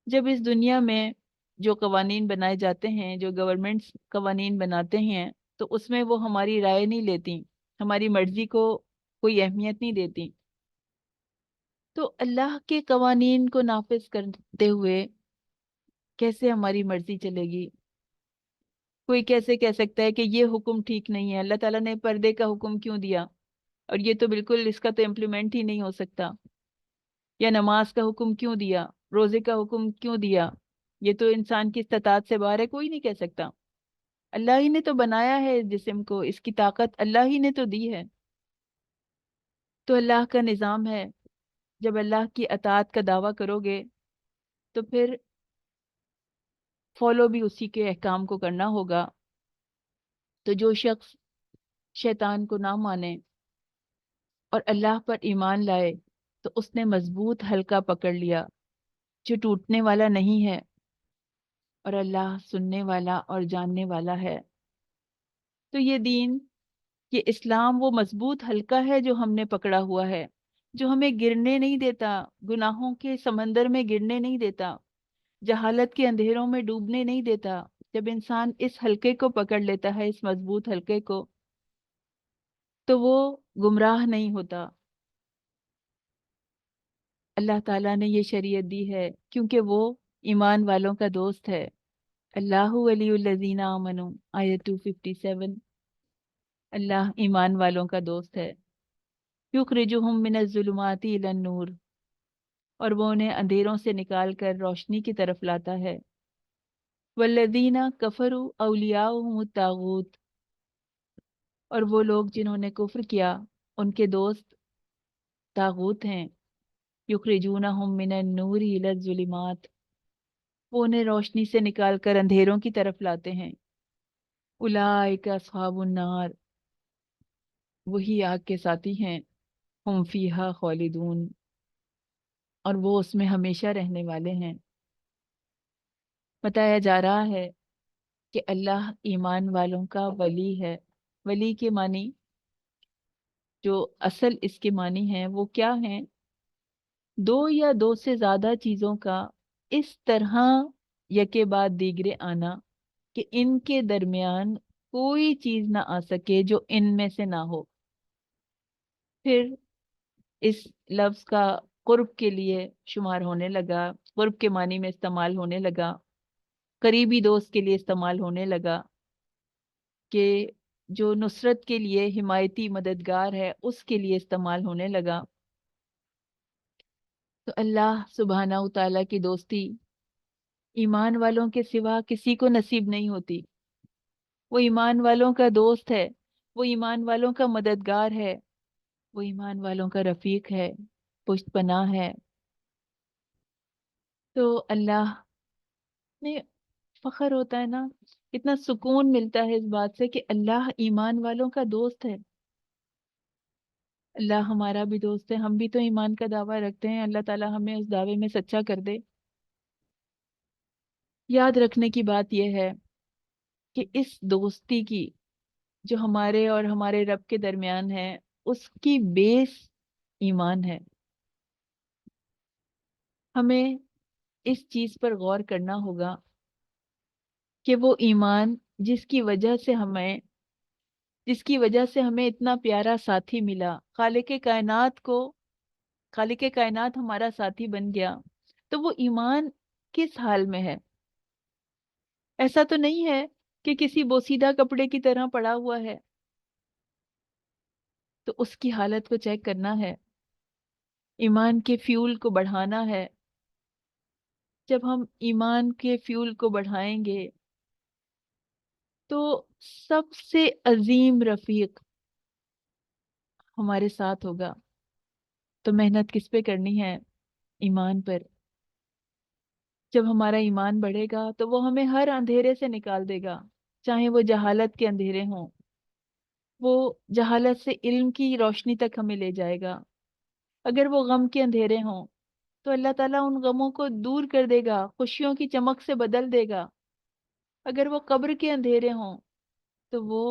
جب اس دنیا میں جو قوانین بنائے جاتے ہیں، جو گورنمنٹس قوانین بناتے ہیں، تو اس میں وہ ہماری رائے نہیں لیتی، ہماری مرضی کو کوئی اہمیت نہیں دیتی۔ تو اللہ کے قوانین کو نافذ کرتے ہوئے کیسے ہماری مرضی چلے گی؟ کوئی کیسے کہہ سکتا ہے کہ یہ حکم ٹھیک نہیں ہے، اللہ تعالیٰ نے پردے کا حکم کیوں دیا، اور یہ تو بالکل اس کا تو امپلیمنٹ ہی نہیں ہو سکتا، یا نماز کا حکم کیوں دیا، روزے کا حکم کیوں دیا، یہ تو انسان کی استطاعت سے باہر ہے، کوئی نہیں کہہ سکتا۔ اللہ ہی نے تو بنایا ہے اس جسم کو، اس کی طاقت اللہ ہی نے تو دی ہے۔ تو اللہ کا نظام ہے، جب اللہ کی اطاعت کا دعویٰ کرو گے تو پھر فالو بھی اسی کے احکام کو کرنا ہوگا۔ تو جو شخص شیطان کو نہ مانے اور اللہ پر ایمان لائے، تو اس نے مضبوط حلقہ پکڑ لیا جو ٹوٹنے والا نہیں ہے، اور اللہ سننے والا اور جاننے والا ہے۔ تو یہ دین، یہ اسلام وہ مضبوط حلقہ ہے جو ہم نے پکڑا ہوا ہے، جو ہمیں گرنے نہیں دیتا، گناہوں کے سمندر میں گرنے نہیں دیتا، جہالت کے اندھیروں میں ڈوبنے نہیں دیتا۔ جب انسان اس حلقے کو پکڑ لیتا ہے، اس مضبوط حلقے کو، تو وہ گمراہ نہیں ہوتا۔ اللہ تعالیٰ نے یہ شریعت دی ہے کیونکہ وہ ایمان والوں کا دوست ہے۔ اللہ ولی الذین آمنوا، آیت 257، اللہ ایمان والوں کا دوست ہے۔ یخرجہم من الظلمات الی النور، اور وہ انہیں اندھیروں سے نکال کر روشنی کی طرف لاتا ہے۔ والذین کفروا اولیاؤہم الطاغوت، اور وہ لوگ جنہوں نے کفر کیا، ان کے دوست طاغوت ہیں۔ یخرجونہم من النور الی الظلمات، وہ انہیں روشنی سے نکال کر اندھیروں کی طرف لاتے ہیں۔ اولئک اصحاب النار، وہی آگ کے ساتھی ہیں۔ ہم فیہا خالدون، اور وہ اس میں ہمیشہ رہنے والے ہیں۔ بتایا جا رہا ہے کہ اللہ ایمان والوں کا ولی ہے۔ ولی کے معنی، جو اصل اس کے معنی ہیں، وہ کیا ہیں؟ دو یا دو سے زیادہ چیزوں کا اس طرح یکے بعد دیگرے آنا کہ ان کے درمیان کوئی چیز نہ آ سکے جو ان میں سے نہ ہو۔ پھر اس لفظ کا قرب کے لیے شمار ہونے لگا، قرب کے معنی میں استعمال ہونے لگا، قریبی دوست کے لیے استعمال ہونے لگا، کہ جو نصرت کے لیے حمایتی مددگار ہے اس کے لیے استعمال ہونے لگا۔ تو اللہ سبحانہ و تعالیٰ کی دوستی ایمان والوں کے سوا کسی کو نصیب نہیں ہوتی۔ وہ ایمان والوں کا دوست ہے، وہ ایمان والوں کا مددگار ہے، وہ ایمان والوں کا رفیق ہے، پشت پناہ ہے۔ تو اللہ نے فخر ہوتا ہے نا، اتنا سکون ملتا ہے اس بات سے کہ اللہ ایمان والوں کا دوست ہے۔ اللہ ہمارا بھی دوست ہے، ہم بھی تو ایمان کا دعویٰ رکھتے ہیں، اللہ تعالیٰ ہمیں اس دعوے میں سچا کر دے۔ یاد رکھنے کی بات یہ ہے کہ اس دوستی کی جو ہمارے اور ہمارے رب کے درمیان ہے، اس کی بیس ایمان ہے۔ ہمیں اس چیز پر غور کرنا ہوگا کہ وہ ایمان جس کی وجہ سے ہمیں اتنا پیارا ساتھی ملا، خالق کائنات ہمارا ساتھی بن گیا، تو وہ ایمان کس حال میں ہے؟ ایسا تو نہیں ہے کہ کسی بوسیدہ کپڑے کی طرح پڑا ہوا ہے. تو اس کی حالت کو چیک کرنا ہے، ایمان کے فیول کو بڑھانا ہے. جب ہم ایمان کے فیول کو بڑھائیں گے تو سب سے عظیم رفیق ہمارے ساتھ ہوگا. تو محنت کس پہ کرنی ہے؟ ایمان پر. جب ہمارا ایمان بڑھے گا تو وہ ہمیں ہر اندھیرے سے نکال دے گا، چاہے وہ جہالت کے اندھیرے ہوں. وہ جہالت سے علم کی روشنی تک ہمیں لے جائے گا. اگر وہ غم کے اندھیرے ہوں تو اللہ تعالیٰ ان غموں کو دور کر دے گا، خوشیوں کی چمک سے بدل دے گا. اگر وہ قبر کے اندھیرے ہوں تو وہ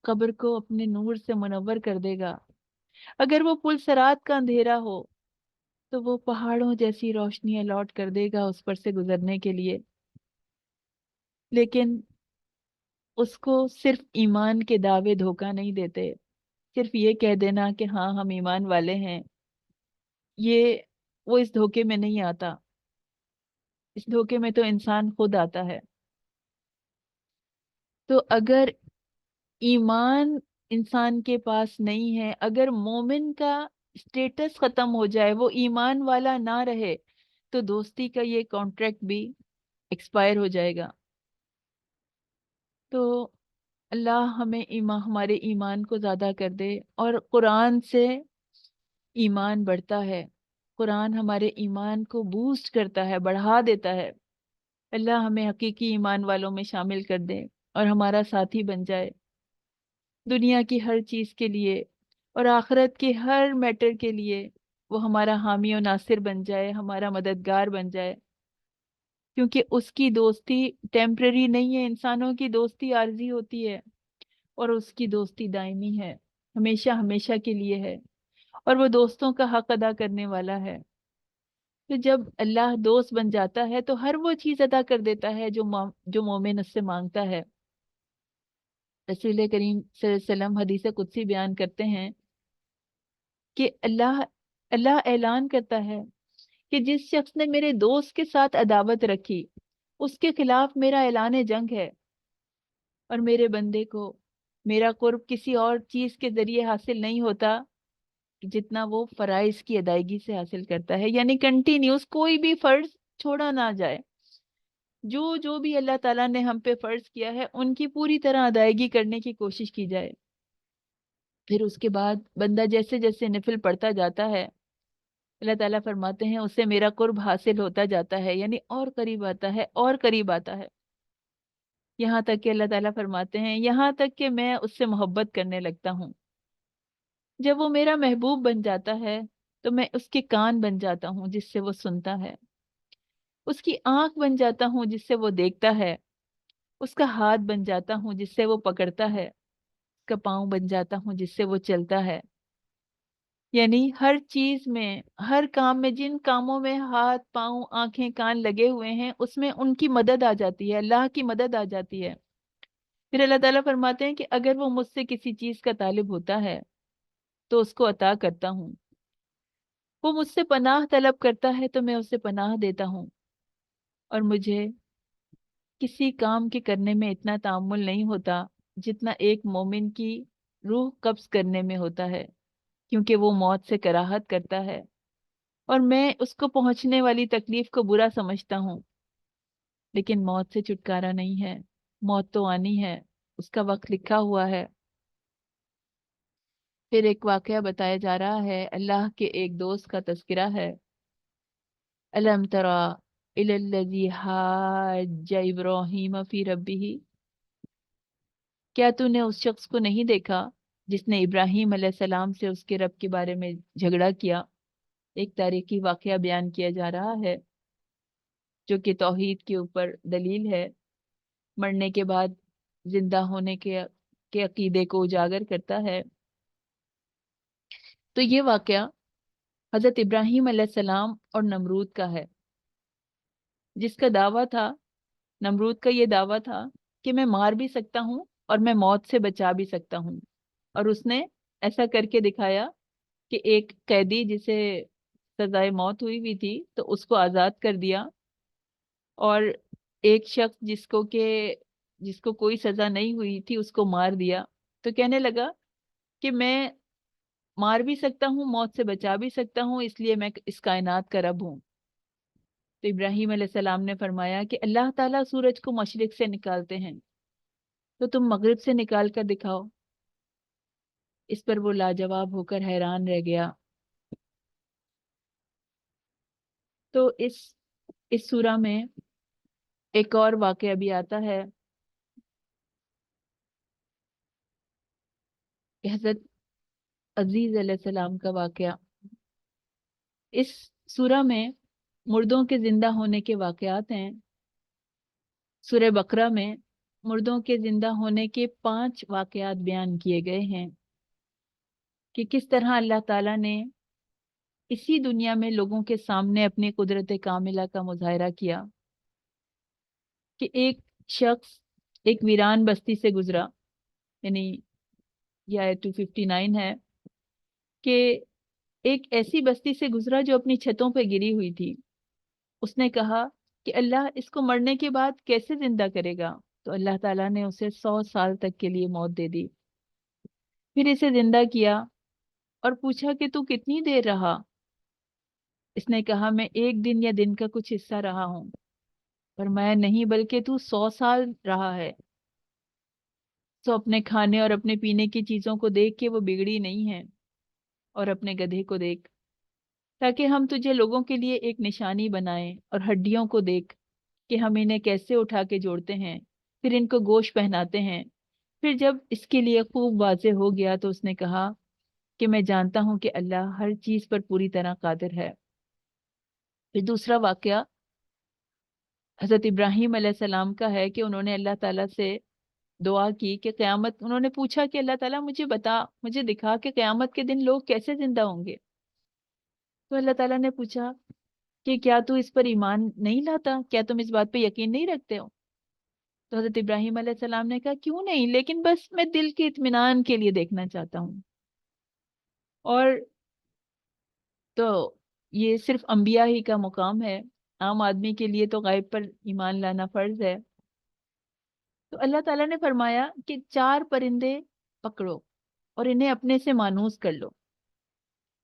قبر کو اپنے نور سے منور کر دے گا. اگر وہ پل صراط کا اندھیرا ہو تو وہ پہاڑوں جیسی روشنی الاٹ کر دے گا اس پر سے گزرنے کے لیے. لیکن اس کو صرف ایمان کے دعوے دھوکہ نہیں دیتے. صرف یہ کہہ دینا کہ ہاں ہم ایمان والے ہیں، یہ وہ اس دھوکے میں نہیں آتا. اس دھوکے میں تو انسان خود آتا ہے. تو اگر ایمان انسان کے پاس نہیں ہے، اگر مومن کا اسٹیٹس ختم ہو جائے، وہ ایمان والا نہ رہے، تو دوستی کا یہ کانٹریکٹ بھی ایکسپائر ہو جائے گا. تو اللہ ہمیں ہمارے ایمان کو زیادہ کر دے. اور قرآن سے ایمان بڑھتا ہے، قرآن ہمارے ایمان کو بوسٹ کرتا ہے، بڑھا دیتا ہے. اللہ ہمیں حقیقی ایمان والوں میں شامل کر دے اور ہمارا ساتھی بن جائے دنیا کی ہر چیز کے لیے، اور آخرت کے ہر میٹر کے لیے وہ ہمارا حامی و ناصر بن جائے، ہمارا مددگار بن جائے. کیونکہ اس کی دوستی ٹیمپرری نہیں ہے، انسانوں کی دوستی عارضی ہوتی ہے، اور اس کی دوستی دائمی ہے، ہمیشہ ہمیشہ کے لیے ہے، اور وہ دوستوں کا حق ادا کرنے والا ہے. تو جب اللہ دوست بن جاتا ہے تو ہر وہ چیز ادا کر دیتا ہے جو مومن اس سے مانگتا ہے. رسول کریم صلی اللہ علیہ وسلم حدیث قدسی بیان کرتے ہیں کہ اللہ اعلان کرتا ہے کہ جس شخص نے میرے دوست کے ساتھ عداوت رکھی اس کے خلاف میرا اعلان جنگ ہے، اور میرے بندے کو میرا قرب کسی اور چیز کے ذریعے حاصل نہیں ہوتا جتنا وہ فرائض کی ادائیگی سے حاصل کرتا ہے. یعنی کنٹینیوس کوئی بھی فرض چھوڑا نہ جائے. جو بھی اللہ تعالیٰ نے ہم پہ فرض کیا ہے ان کی پوری طرح ادائیگی کرنے کی کوشش کی جائے. پھر اس کے بعد بندہ جیسے جیسے نفل پڑھتا جاتا ہے اللہ تعالیٰ فرماتے ہیں اسے میرا قرب حاصل ہوتا جاتا ہے، یعنی اور قریب آتا ہے اور قریب آتا ہے. یہاں تک کہ اللہ تعالیٰ فرماتے ہیں یہاں تک کہ میں اس سے محبت کرنے لگتا ہوں. جب وہ میرا محبوب بن جاتا ہے تو میں اس کے کان بن جاتا ہوں جس سے وہ سنتا ہے، اس کی آنکھ بن جاتا ہوں جس سے وہ دیکھتا ہے، اس کا ہاتھ بن جاتا ہوں جس سے وہ پکڑتا ہے، اس کا پاؤں بن جاتا ہوں جس سے وہ چلتا ہے. یعنی ہر چیز میں، ہر کام میں، جن کاموں میں ہاتھ پاؤں آنکھیں کان لگے ہوئے ہیں اس میں ان کی مدد آ جاتی ہے، اللہ کی مدد آ جاتی ہے. پھر اللہ تعالیٰ فرماتے ہیں کہ اگر وہ مجھ سے کسی چیز کا طالب ہوتا ہے تو اس کو عطا کرتا ہوں، وہ مجھ سے پناہ طلب کرتا ہے تو میں اسے پناہ دیتا ہوں. اور مجھے کسی کام کے کرنے میں اتنا تعامل نہیں ہوتا جتنا ایک مومن کی روح قبض کرنے میں ہوتا ہے، کیونکہ وہ موت سے کراہت کرتا ہے اور میں اس کو پہنچنے والی تکلیف کو برا سمجھتا ہوں. لیکن موت سے چھٹکارا نہیں ہے، موت تو آنی ہے، اس کا وقت لکھا ہوا ہے. پھر ایک واقعہ بتایا جا رہا ہے، اللہ کے ایک دوست کا تذکرہ ہے. الم ترى الى الذي حاج ابراہیم فی ربہ، کیا تو نے اس شخص کو نہیں دیکھا جس نے ابراہیم علیہ السلام سے اس کے رب کے بارے میں جھگڑا کیا. ایک تاریخی واقعہ بیان کیا جا رہا ہے جو کہ توحید کے اوپر دلیل ہے، مرنے کے بعد زندہ ہونے کے عقیدے کو اجاگر کرتا ہے. تو یہ واقعہ حضرت ابراہیم علیہ السلام اور نمرود کا ہے، جس کا دعویٰ تھا، نمرود کا یہ دعویٰ تھا کہ میں مار بھی سکتا ہوں اور میں موت سے بچا بھی سکتا ہوں. اور اس نے ایسا کر کے دکھایا کہ ایک قیدی جسے سزائے موت ہوئی تھی تو اس کو آزاد کر دیا، اور ایک شخص جس کو کوئی سزا نہیں ہوئی تھی اس کو مار دیا۔ تو کہنے لگا کہ میں مار بھی سکتا ہوں، موت سے بچا بھی سکتا ہوں، اس لیے میں اس کائنات کا رب ہوں۔ تو ابراہیم علیہ السلام نے فرمایا کہ اللہ تعالیٰ سورج کو مشرق سے نکالتے ہیں، تو تم مغرب سے نکال کر دکھاؤ۔ اس پر وہ لاجواب ہو کر حیران رہ گیا۔ تو اس سورہ میں ایک اور واقعہ بھی آتا ہے کہ حضرت عزیز علیہ السلام کا واقعہ۔ اس سورہ میں مردوں کے زندہ ہونے کے واقعات ہیں۔ سورہ بقرہ میں مردوں کے زندہ ہونے کے 5 واقعات بیان کیے گئے ہیں کہ کس طرح اللہ تعالیٰ نے اسی دنیا میں لوگوں کے سامنے اپنی قدرت کاملہ کا مظاہرہ کیا کہ ایک شخص ایک ویران بستی سے گزرا، یعنی یہ آیت 259 ہے کہ ایک ایسی بستی سے گزرا جو اپنی چھتوں پہ گری ہوئی تھی۔ اس نے کہا کہ اللہ اس کو مرنے کے بعد کیسے زندہ کرے گا؟ تو اللہ تعالیٰ نے اسے 100 سال تک کے لیے موت دے دی۔ پھر اسے زندہ کیا اور پوچھا کہ تو کتنی دیر رہا؟ اس نے کہا میں 1 دن یا دن کا کچھ حصہ رہا ہوں۔ فرمایا نہیں، بلکہ تو 100 سال رہا ہے۔ تو اپنے کھانے اور اپنے پینے کی چیزوں کو دیکھ کے وہ بگڑی نہیں ہے، اور اپنے گدھے کو دیکھ، تاکہ ہم تجھے لوگوں کے لیے ایک نشانی بنائیں، اور ہڈیوں کو دیکھ کہ ہم انہیں کیسے اٹھا کے جوڑتے ہیں، پھر ان کو گوشت پہناتے ہیں۔ پھر جب اس کے لیے خوب واضح ہو گیا تو اس نے کہا کہ میں جانتا ہوں کہ اللہ ہر چیز پر پوری طرح قادر ہے۔ پھر دوسرا واقعہ حضرت ابراہیم علیہ السلام کا ہے کہ انہوں نے اللہ تعالیٰ سے دعا کی کہ قیامت، انہوں نے پوچھا کہ اللہ تعالیٰ مجھے بتا، مجھے دکھا کہ قیامت کے دن لوگ کیسے زندہ ہوں گے۔ تو اللہ تعالیٰ نے پوچھا کہ کیا تو اس پر ایمان نہیں لاتا؟ کیا تم اس بات پہ یقین نہیں رکھتے ہو؟ تو حضرت ابراہیم علیہ السلام نے کہا کیوں نہیں، لیکن بس میں دل کے اطمینان کے لیے دیکھنا چاہتا ہوں۔ اور تو یہ صرف انبیاء ہی کا مقام ہے، عام آدمی کے لیے تو غیب پر ایمان لانا فرض ہے۔ تو اللہ تعالیٰ نے فرمایا کہ 4 پرندے پکڑو اور انہیں اپنے سے مانوس کر لو،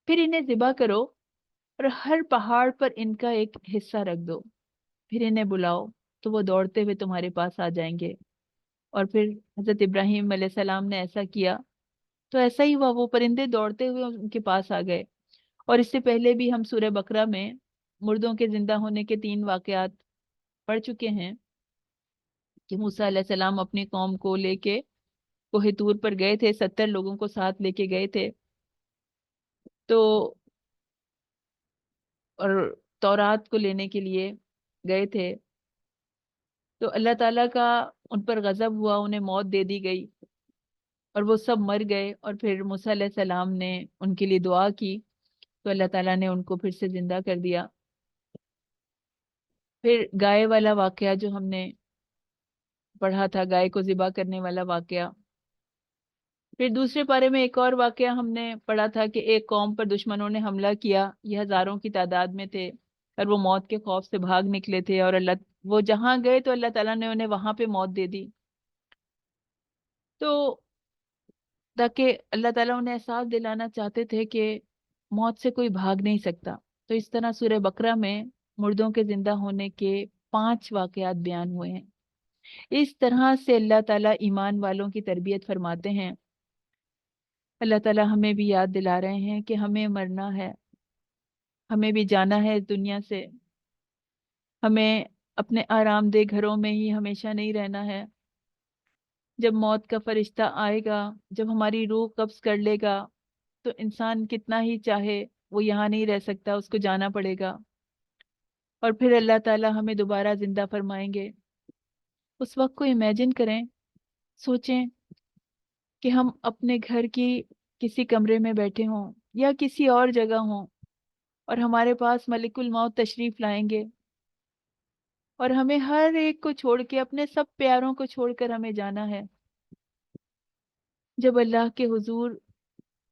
پھر انہیں ذبح کرو اور ہر پہاڑ پر ان کا ایک حصہ رکھ دو، پھر انہیں بلاؤ تو وہ دوڑتے ہوئے تمہارے پاس آ جائیں گے۔ اور پھر حضرت ابراہیم علیہ السلام نے ایسا کیا تو ایسا ہی ہوا، وہ پرندے دوڑتے ہوئے ان کے پاس آ گئے۔ اور اس سے پہلے بھی ہم سورہ بقرہ میں مردوں کے زندہ ہونے کے 3 واقعات پڑھ چکے ہیں کہ موسیٰ علیہ السلام اپنی قوم کو لے کے کوہ طور پر گئے تھے، 70 لوگوں کو ساتھ لے کے گئے تھے، تو اور تورات کو لینے کے لیے گئے تھے، تو اللہ تعالیٰ کا ان پر غضب ہوا، انہیں موت دے دی گئی اور وہ سب مر گئے۔ اور پھر موسیٰ علیہ السلام نے ان کے لیے دعا کی تو اللہ تعالیٰ نے ان کو پھر سے زندہ کر دیا۔ پھر گائے والا واقعہ جو ہم نے پڑھا تھا، گائے کو ذبح کرنے والا واقعہ۔ پھر دوسرے پارے میں ایک اور واقعہ ہم نے پڑھا تھا کہ ایک قوم پر دشمنوں نے حملہ کیا، یہ ہزاروں کی تعداد میں تھے اور وہ موت کے خوف سے بھاگ نکلے تھے، اور وہ جہاں گئے تو اللہ تعالیٰ نے انہیں وہاں پہ موت دے دی، تو تاکہ اللہ تعالیٰ انہیں احساس دلانا چاہتے تھے کہ موت سے کوئی بھاگ نہیں سکتا۔ تو اس طرح سورہ بقرہ میں مردوں کے زندہ ہونے کے 5 واقعات بیان ہوئے ہیں۔ اس طرح سے اللہ تعالیٰ ایمان والوں کی تربیت فرماتے ہیں۔ اللہ تعالیٰ ہمیں بھی یاد دلا رہے ہیں کہ ہمیں مرنا ہے، ہمیں بھی جانا ہے اس دنیا سے، ہمیں اپنے آرام دہ گھروں میں ہی ہمیشہ نہیں رہنا ہے۔ جب موت کا فرشتہ آئے گا، جب ہماری روح قبض کر لے گا، تو انسان کتنا ہی چاہے وہ یہاں نہیں رہ سکتا، اس کو جانا پڑے گا، اور پھر اللہ تعالیٰ ہمیں دوبارہ زندہ فرمائیں گے۔ اس وقت کو امیجن کریں، سوچیں کہ ہم اپنے گھر کی کسی کمرے میں بیٹھے ہوں یا کسی اور جگہ ہوں، اور ہمارے پاس ملک الموت تشریف لائیں گے، اور ہمیں ہر ایک کو چھوڑ کے، اپنے سب پیاروں کو چھوڑ کر ہمیں جانا ہے۔ جب اللہ کے حضور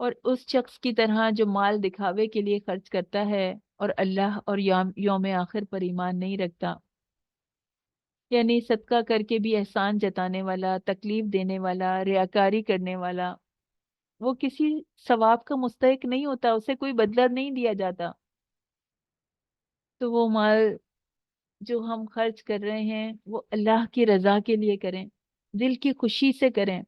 اور اس شخص کی طرح جو مال دکھاوے کے لیے خرچ کرتا ہے اور اللہ اور یوم آخر پر ایمان نہیں رکھتا، یعنی صدقہ کر کے بھی احسان جتانے والا، تکلیف دینے والا، ریاکاری کرنے والا، وہ کسی ثواب کا مستحق نہیں ہوتا، اسے کوئی بدلہ نہیں دیا جاتا۔ تو وہ مال جو ہم خرچ کر رہے ہیں وہ اللہ کی رضا کے لیے کریں، دل کی خوشی سے کریں،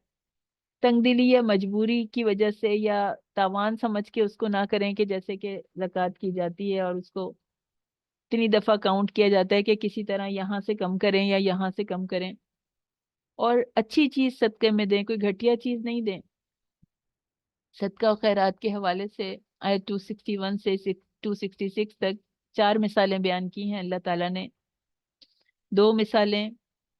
تنگ دلی یا مجبوری کی وجہ سے یا تاوان سمجھ کے اس کو نہ کریں کہ جیسے کہ زکوٰۃ کی جاتی ہے اور اس کو اتنی دفعہ کاؤنٹ کیا جاتا ہے کہ کسی طرح یہاں سے کم کریں یا یہاں سے کم کریں، اور اچھی چیز صدقے میں دیں، کوئی گھٹیا چیز نہیں دیں۔ صدقہ و خیرات کے حوالے سے آیت 261 سے 266 تک 4 مثالیں بیان کی ہیں اللہ تعالیٰ نے۔ 2 مثالیں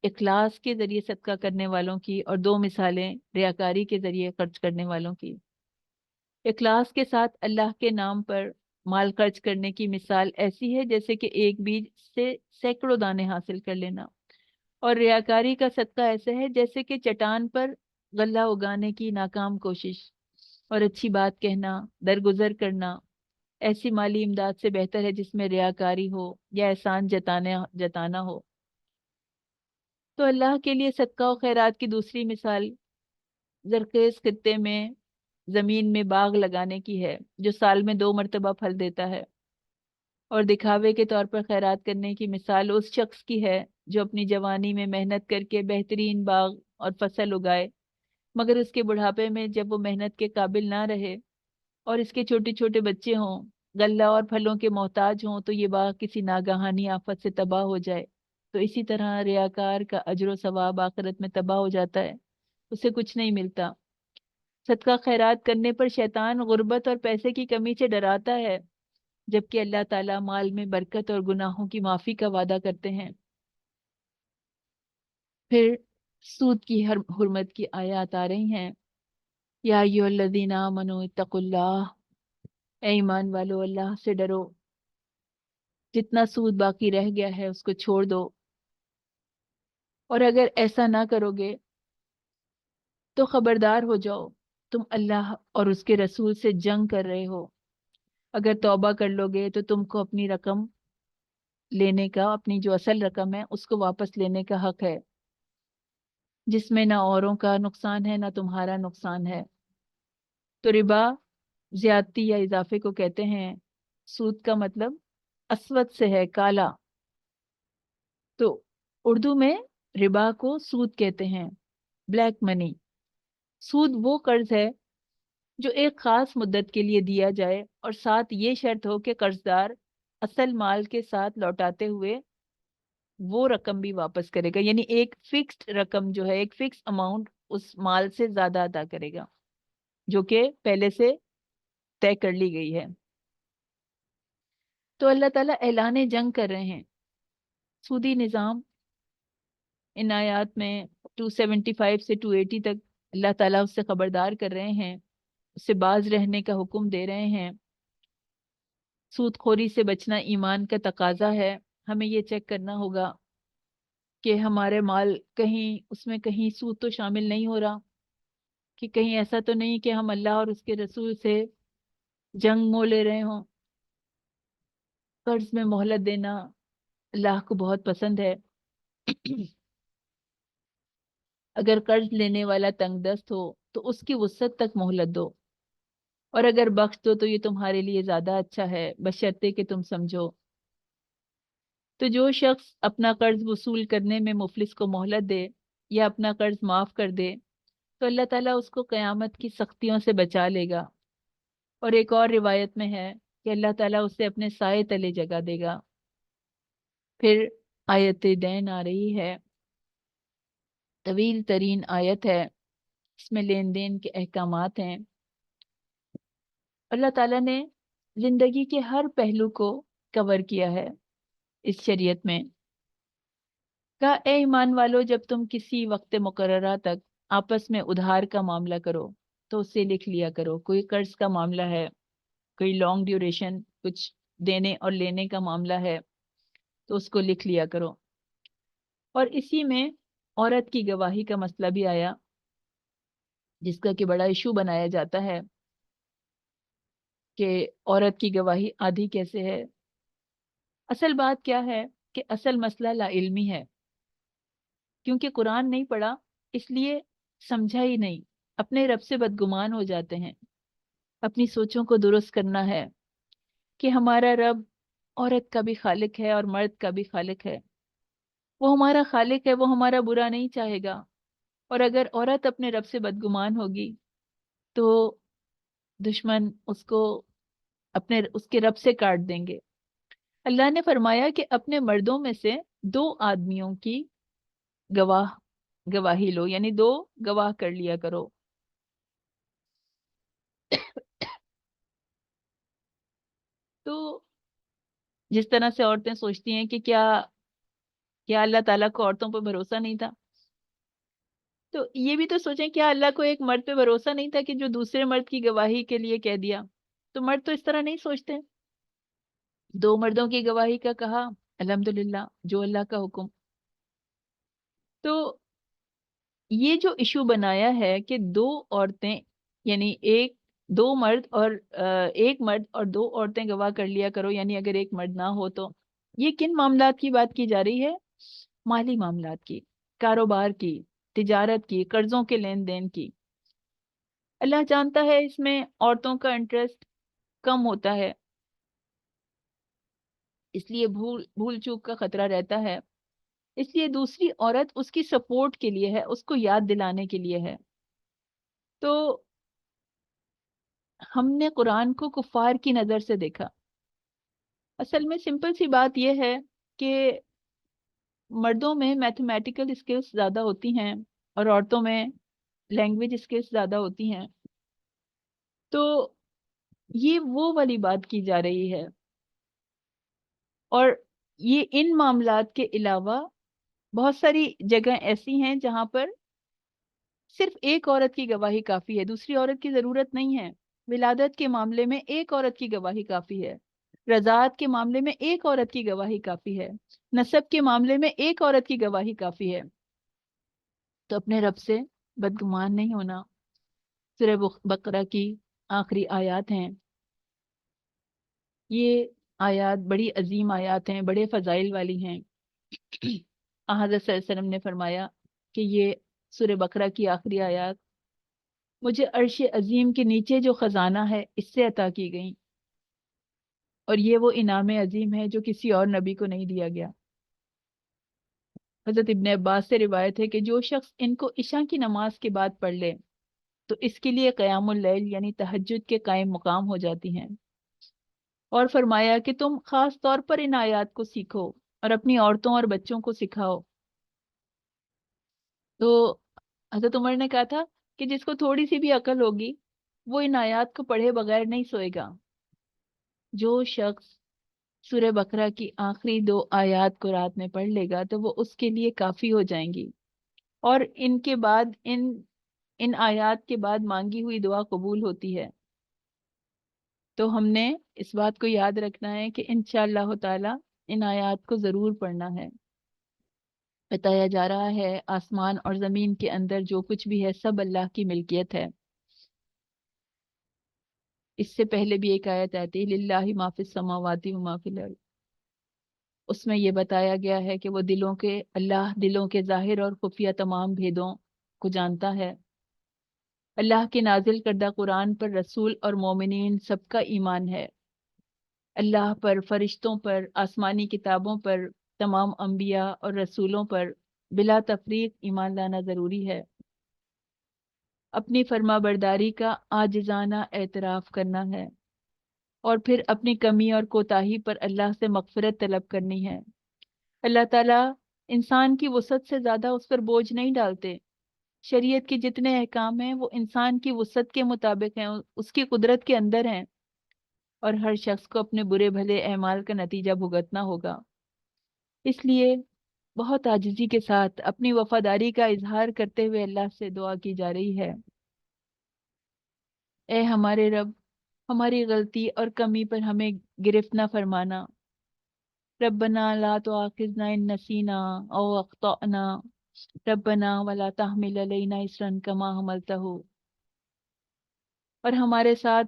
اخلاص کے ذریعے صدقہ کرنے والوں کی اور 2 مثالیں ریاکاری کے ذریعے خرچ کرنے والوں کی۔ اخلاص کے ساتھ اللہ کے نام پر مال خرچ کرنے کی مثال ایسی ہے جیسے کہ ایک بیج سے سینکڑوں دانے حاصل کر لینا، اور ریاکاری کا صدقہ ایسا ہے جیسے کہ چٹان پر غلہ اگانے کی ناکام کوشش، اور اچھی بات کہنا، درگزر کرنا ایسی مالی امداد سے بہتر ہے جس میں ریاکاری ہو یا احسان جتانا ہو۔ تو اللہ کے لیے صدقہ و خیرات کی دوسری مثال زرخیز خطے میں زمین میں باغ لگانے کی ہے جو سال میں 2 مرتبہ پھل دیتا ہے، اور دکھاوے کے طور پر خیرات کرنے کی مثال اس شخص کی ہے جو اپنی جوانی میں محنت کر کے بہترین باغ اور فصل اگائے، مگر اس کے بڑھاپے میں جب وہ محنت کے قابل نہ رہے اور اس کے چھوٹے چھوٹے بچے ہوں، غلہ اور پھلوں کے محتاج ہوں، تو یہ باغ کسی ناگہانی آفت سے تباہ ہو جائے۔ تو اسی طرح ریاکار کا اجر و ثواب آخرت میں تباہ ہو جاتا ہے، اسے کچھ نہیں ملتا۔ صدقہ خیرات کرنے پر شیطان غربت اور پیسے کی کمی سے ڈراتا ہے، جبکہ اللہ تعالیٰ مال میں برکت اور گناہوں کی معافی کا وعدہ کرتے ہیں۔ پھر سود کی حرمت کی آیات آ رہی ہیں۔ یا ایھا الذین آمنوا اتقوا اللہ، اے ایمان والو اللہ سے ڈرو، جتنا سود باقی رہ گیا ہے اس کو چھوڑ دو، اور اگر ایسا نہ کرو گے تو خبردار ہو جاؤ تم اللہ اور اس کے رسول سے جنگ کر رہے ہو۔ اگر توبہ کر لو گے تو تم کو اپنی رقم لینے کا، اپنی جو اصل رقم ہے اس کو واپس لینے کا حق ہے، جس میں نہ اوروں کا نقصان ہے نہ تمہارا نقصان ہے۔ تو ربا زیادتی یا اضافے کو کہتے ہیں۔ سود کا مطلب اسود سے ہے، کالا۔ تو اردو میں ربا کو سود کہتے ہیں، بلیک منی۔ سود وہ قرض ہے جو ایک خاص مدت کے لیے دیا جائے اور ساتھ یہ شرط ہو کہ قرضدار اصل مال کے ساتھ لوٹاتے ہوئے وہ رقم بھی واپس کرے گا، یعنی ایک فکسڈ رقم جو ہے، ایک فکس اماؤنٹ اس مال سے زیادہ ادا کرے گا جو کہ پہلے سے طے کر لی گئی ہے۔ تو اللہ تعالیٰ اعلان جنگ کر رہے ہیں۔ سودی نظام ان آیات میں 275 سے 280 تک اللہ تعالیٰ اس سے خبردار کر رہے ہیں، اس سے باز رہنے کا حکم دے رہے ہیں۔ سود خوری سے بچنا ایمان کا تقاضا ہے۔ ہمیں یہ چیک کرنا ہوگا کہ ہمارے مال کہیں اس میں کہیں سود تو شامل نہیں ہو رہا، کہ کہیں ایسا تو نہیں کہ ہم اللہ اور اس کے رسول سے جنگ مول لے رہے ہوں۔ قرض میں مہلت دینا اللہ کو بہت پسند ہے۔ اگر قرض لینے والا تنگ دست ہو تو اس کی وسعت تک مہلت دو، اور اگر بخش دو تو یہ تمہارے لیے زیادہ اچھا ہے، بشرطے کہ تم سمجھو۔ تو جو شخص اپنا قرض وصول کرنے میں مفلس کو مہلت دے یا اپنا قرض معاف کر دے تو اللہ تعالیٰ اس کو قیامت کی سختیوں سے بچا لے گا، اور ایک اور روایت میں ہے کہ اللہ تعالیٰ اسے اپنے سائے تلے جگہ دے گا۔ پھر آیت دین آ رہی ہے، طویل ترین آیت ہے، اس میں لین دین کے احکامات ہیں۔ اللہ تعالیٰ نے زندگی کے ہر پہلو کو کور کیا ہے اس شریعت میں۔ کہا اے ایمان والو، جب تم کسی وقت مقررہ تک آپس میں ادھار کا معاملہ کرو تو اسے لکھ لیا کرو۔ کوئی قرض کا معاملہ ہے، کوئی لانگ ڈیوریشن کچھ دینے اور لینے کا معاملہ ہے تو اس کو لکھ لیا کرو۔ اور اسی میں عورت کی گواہی کا مسئلہ بھی آیا، جس کا کہ بڑا ایشو بنایا جاتا ہے کہ عورت کی گواہی آدھی کیسے ہے۔ اصل بات کیا ہے کہ اصل مسئلہ لا علمی ہے، کیونکہ قرآن نہیں پڑھا اس لیے سمجھا ہی نہیں، اپنے رب سے بدگمان ہو جاتے ہیں۔ اپنی سوچوں کو درست کرنا ہے کہ ہمارا رب عورت کا بھی خالق ہے اور مرد کا بھی خالق ہے، وہ ہمارا خالق ہے، وہ ہمارا برا نہیں چاہے گا، اور اگر عورت اپنے رب سے بدگمان ہوگی تو دشمن اس کو اس کے رب سے کاٹ دیں گے۔ اللہ نے فرمایا کہ اپنے مردوں میں سے 2 آدمیوں کی گواہی لو، یعنی 2 گواہ کر لیا کرو۔ تو جس طرح سے عورتیں سوچتی ہیں کہ کیا اللہ تعالیٰ کو عورتوں پہ بھروسہ نہیں تھا، تو یہ بھی تو سوچیں کیا اللہ کو ایک مرد پہ بھروسہ نہیں تھا کہ جو دوسرے مرد کی گواہی کے لیے کہہ دیا؟ تو مرد تو اس طرح نہیں سوچتے، 2 مردوں کی گواہی کا کہا، الحمدللہ جو اللہ کا حکم۔ تو یہ جو ایشو بنایا ہے کہ 2 عورتیں، یعنی 1 مرد اور 2 عورتیں گواہ کر لیا کرو، یعنی اگر ایک مرد نہ ہو تو یہ کن معاملات کی بات کی جا رہی ہے؟ مالی معاملات کی، کاروبار کی، تجارت کی، قرضوں کے لین دین کی۔ اللہ جانتا ہے اس میں عورتوں کا انٹرسٹ کم ہوتا ہے، اس لیے بھول چوک کا خطرہ رہتا ہے، اس لیے دوسری عورت اس کی سپورٹ کے لیے ہے، اس کو یاد دلانے کے لیے ہے۔ تو ہم نے قرآن کو کفار کی نظر سے دیکھا۔ اصل میں سمپل سی بات یہ ہے کہ مردوں میں میتھمیٹیکل اسکلز زیادہ ہوتی ہیں اور عورتوں میں لینگویج اسکلز زیادہ ہوتی ہیں، تو یہ وہ والی بات کی جا رہی ہے۔ اور یہ ان معاملات کے علاوہ بہت ساری جگہ ایسی ہیں جہاں پر صرف ایک عورت کی گواہی کافی ہے، دوسری عورت کی ضرورت نہیں ہے۔ ولادت کے معاملے میں ایک عورت کی گواہی کافی ہے، رضاعت کے معاملے میں ایک عورت کی گواہی کافی ہے، نسب کے معاملے میں ایک عورت کی گواہی کافی ہے۔ تو اپنے رب سے بدگمان نہیں ہونا۔ سورہ بقرہ کی آخری آیات ہیں یہ، آیات بڑی عظیم آیات ہیں، بڑے فضائل والی ہیں۔ حضرت صلی اللہ علیہ وسلم نے فرمایا کہ یہ سورہ بقرہ کی آخری آیات مجھے عرش عظیم کے نیچے جو خزانہ ہے اس سے عطا کی گئیں، اور یہ وہ انعام عظیم ہے جو کسی اور نبی کو نہیں دیا گیا۔ حضرت ابن عباس سے روایت ہے کہ جو شخص ان کو عشاء کی نماز کے بعد پڑھ لے تو اس کے لیے قیام اللیل یعنی تہجد کے قائم مقام ہو جاتی ہیں۔ اور فرمایا کہ تم خاص طور پر ان آیات کو سیکھو اور اپنی عورتوں اور بچوں کو سکھاؤ۔ تو حضرت عمر نے کہا تھا کہ جس کو تھوڑی سی بھی عقل ہوگی وہ ان آیات کو پڑھے بغیر نہیں سوئے گا۔ جو شخص سورہ بقرہ کی آخری 2 آیات کو رات میں پڑھ لے گا تو وہ اس کے لیے کافی ہو جائیں گی، اور ان کے بعد ان آیات کے بعد مانگی ہوئی دعا قبول ہوتی ہے۔ تو ہم نے اس بات کو یاد رکھنا ہے کہ انشاءاللہ تعالی ان آیات کو ضرور پڑھنا ہے۔ بتایا جا رہا ہے آسمان اور زمین کے اندر جو کچھ بھی ہے سب اللہ کی ملکیت ہے۔ اس سے پہلے بھی ایک آیت آتی ہے للہ ما فی السماوات و ما فی الارض، اس میں یہ بتایا گیا ہے کہ وہ اللہ دلوں کے ظاہر اور خفیہ تمام بھیدوں کو جانتا ہے۔ اللہ کے نازل کردہ قرآن پر رسول اور مومنین سب کا ایمان ہے۔ اللہ پر، فرشتوں پر، آسمانی کتابوں پر، تمام انبیاء اور رسولوں پر بلا تفریق ایمان لانا ضروری ہے۔ اپنی فرما برداری کا عاجزانہ اعتراف کرنا ہے، اور پھر اپنی کمی اور کوتاہی پر اللہ سے مغفرت طلب کرنی ہے۔ اللہ تعالیٰ انسان کی وسعت سے زیادہ اس پر بوجھ نہیں ڈالتے۔ شریعت کے جتنے احکام ہیں وہ انسان کی وسعت کے مطابق ہیں، اس کی قدرت کے اندر ہیں، اور ہر شخص کو اپنے برے بھلے اعمال کا نتیجہ بھگتنا ہوگا۔ اس لیے بہت عاجزی کے ساتھ اپنی وفاداری کا اظہار کرتے ہوئے اللہ سے دعا کی جا رہی ہے، اے ہمارے رب، ہماری غلطی اور کمی پر ہمیں گرفت نہ فرمانا۔ ربنا لا تؤاخذنا ان نسینا او اخطأنا ربنا ولا تحمل علینا اصرا کما حملتہ، اور ہمارے ساتھ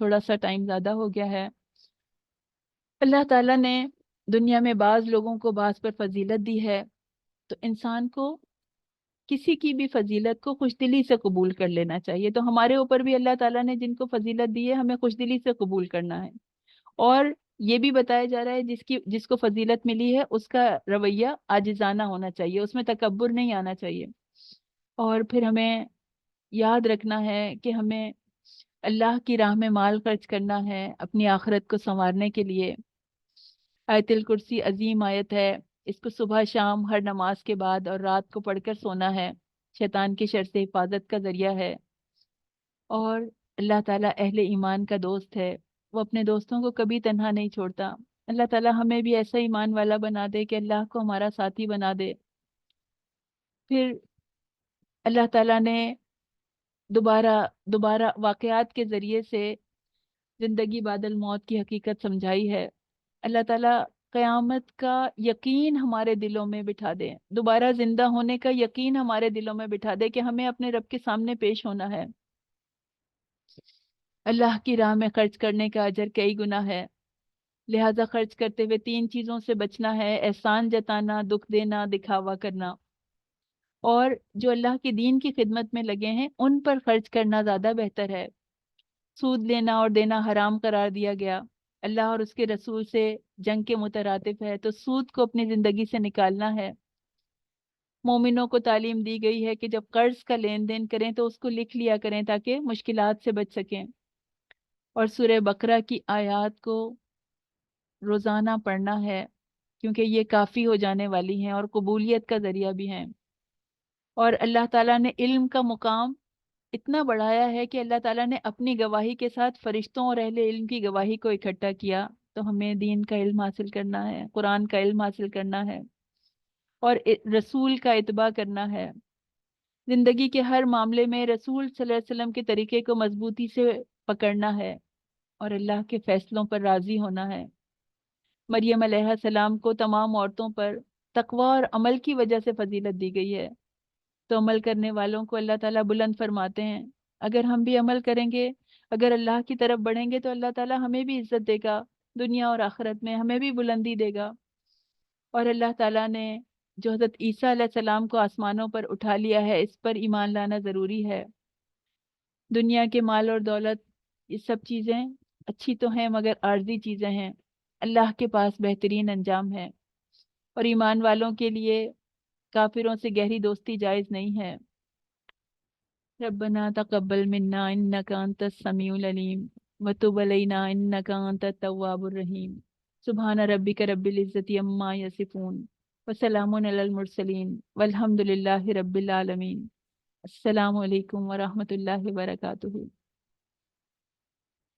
تھوڑا سا ٹائم زیادہ ہو گیا ہے۔ اللہ تعالیٰ نے دنیا میں بعض لوگوں کو بعض پر فضیلت دی ہے، تو انسان کو کسی کی بھی فضیلت کو خوش دلی سے قبول کر لینا چاہیے۔ تو ہمارے اوپر بھی اللہ تعالیٰ نے جن کو فضیلت دی ہے ہمیں خوش دلی سے قبول کرنا ہے، اور یہ بھی بتایا جا رہا ہے جس کو فضیلت ملی ہے اس کا رویہ عاجزانہ ہونا چاہیے، اس میں تکبر نہیں آنا چاہیے۔ اور پھر ہمیں یاد رکھنا ہے کہ ہمیں اللہ کی راہ میں مال خرچ کرنا ہے اپنی آخرت کو سنوارنے کے لیے۔ آیت الکرسی عظیم آیت ہے، اس کو صبح شام ہر نماز کے بعد اور رات کو پڑھ کر سونا ہے، شیطان کی شر سے حفاظت کا ذریعہ ہے۔ اور اللہ تعالیٰ اہل ایمان کا دوست ہے، وہ اپنے دوستوں کو کبھی تنہا نہیں چھوڑتا۔ اللہ تعالیٰ ہمیں بھی ایسا ایمان والا بنا دے کہ اللہ کو ہمارا ساتھی بنا دے۔ پھر اللہ تعالیٰ نے دوبارہ دوبارہ واقعات کے ذریعے سے زندگی بعد الموت کی حقیقت سمجھائی ہے۔ اللہ تعالیٰ قیامت کا یقین ہمارے دلوں میں بٹھا دے، دوبارہ زندہ ہونے کا یقین ہمارے دلوں میں بٹھا دے کہ ہمیں اپنے رب کے سامنے پیش ہونا ہے۔ اللہ کی راہ میں خرچ کرنے کا اجر کئی گنا ہے، لہٰذا خرچ کرتے ہوئے 3 چیزوں سے بچنا ہے: احسان جتانا، دکھ دینا، دکھاوا کرنا۔ اور جو اللہ کے دین کی خدمت میں لگے ہیں ان پر خرچ کرنا زیادہ بہتر ہے۔ سود لینا اور دینا حرام قرار دیا گیا، اللہ اور اس کے رسول سے جنگ کے مترادف ہے، تو سود کو اپنی زندگی سے نکالنا ہے۔ مومنوں کو تعلیم دی گئی ہے کہ جب قرض کا لین دین کریں تو اس کو لکھ لیا کریں تاکہ مشکلات سے بچ سکیں۔ اور سورہ بقرہ کی آیات کو روزانہ پڑھنا ہے، کیونکہ یہ کافی ہو جانے والی ہیں اور قبولیت کا ذریعہ بھی ہیں۔ اور اللہ تعالیٰ نے علم کا مقام اتنا بڑھایا ہے کہ اللہ تعالیٰ نے اپنی گواہی کے ساتھ فرشتوں اور اہل علم کی گواہی کو اکٹھا کیا۔ تو ہمیں دین کا علم حاصل کرنا ہے، قرآن کا علم حاصل کرنا ہے، اور رسول کا اتباع کرنا ہے۔ زندگی کے ہر معاملے میں رسول صلی اللہ علیہ وسلم کے طریقے کو مضبوطی سے پکڑنا ہے اور اللہ کے فیصلوں پر راضی ہونا ہے۔ مریم علیہ السلام کو تمام عورتوں پر تقوی اور عمل کی وجہ سے فضیلت دی گئی ہے، تو عمل کرنے والوں کو اللہ تعالیٰ بلند فرماتے ہیں۔ اگر ہم بھی عمل کریں گے، اگر اللہ کی طرف بڑھیں گے تو اللہ تعالیٰ ہمیں بھی عزت دے گا، دنیا اور آخرت میں ہمیں بھی بلندی دے گا۔ اور اللہ تعالیٰ نے جو حضرت عیسیٰ علیہ السلام کو آسمانوں پر اٹھا لیا ہے، اس پر ایمان لانا ضروری ہے۔ دنیا کے مال اور دولت، یہ سب چیزیں اچھی تو ہیں مگر عارضی چیزیں ہیں، اللہ کے پاس بہترین انجام ہے۔ اور ایمان والوں کے لیے کافروں سے گہری دوستی جائز نہیں ہے۔ ربنا تقبل منا انك انت السميع العليم وتب علينا انك انت التواب الرحيم۔ سبحان ربك رب العزة عما يصفون وسلام على المرسلين والحمد لله رب العالمين۔ السلام علیکم ورحمۃ اللہ وبرکاتہ۔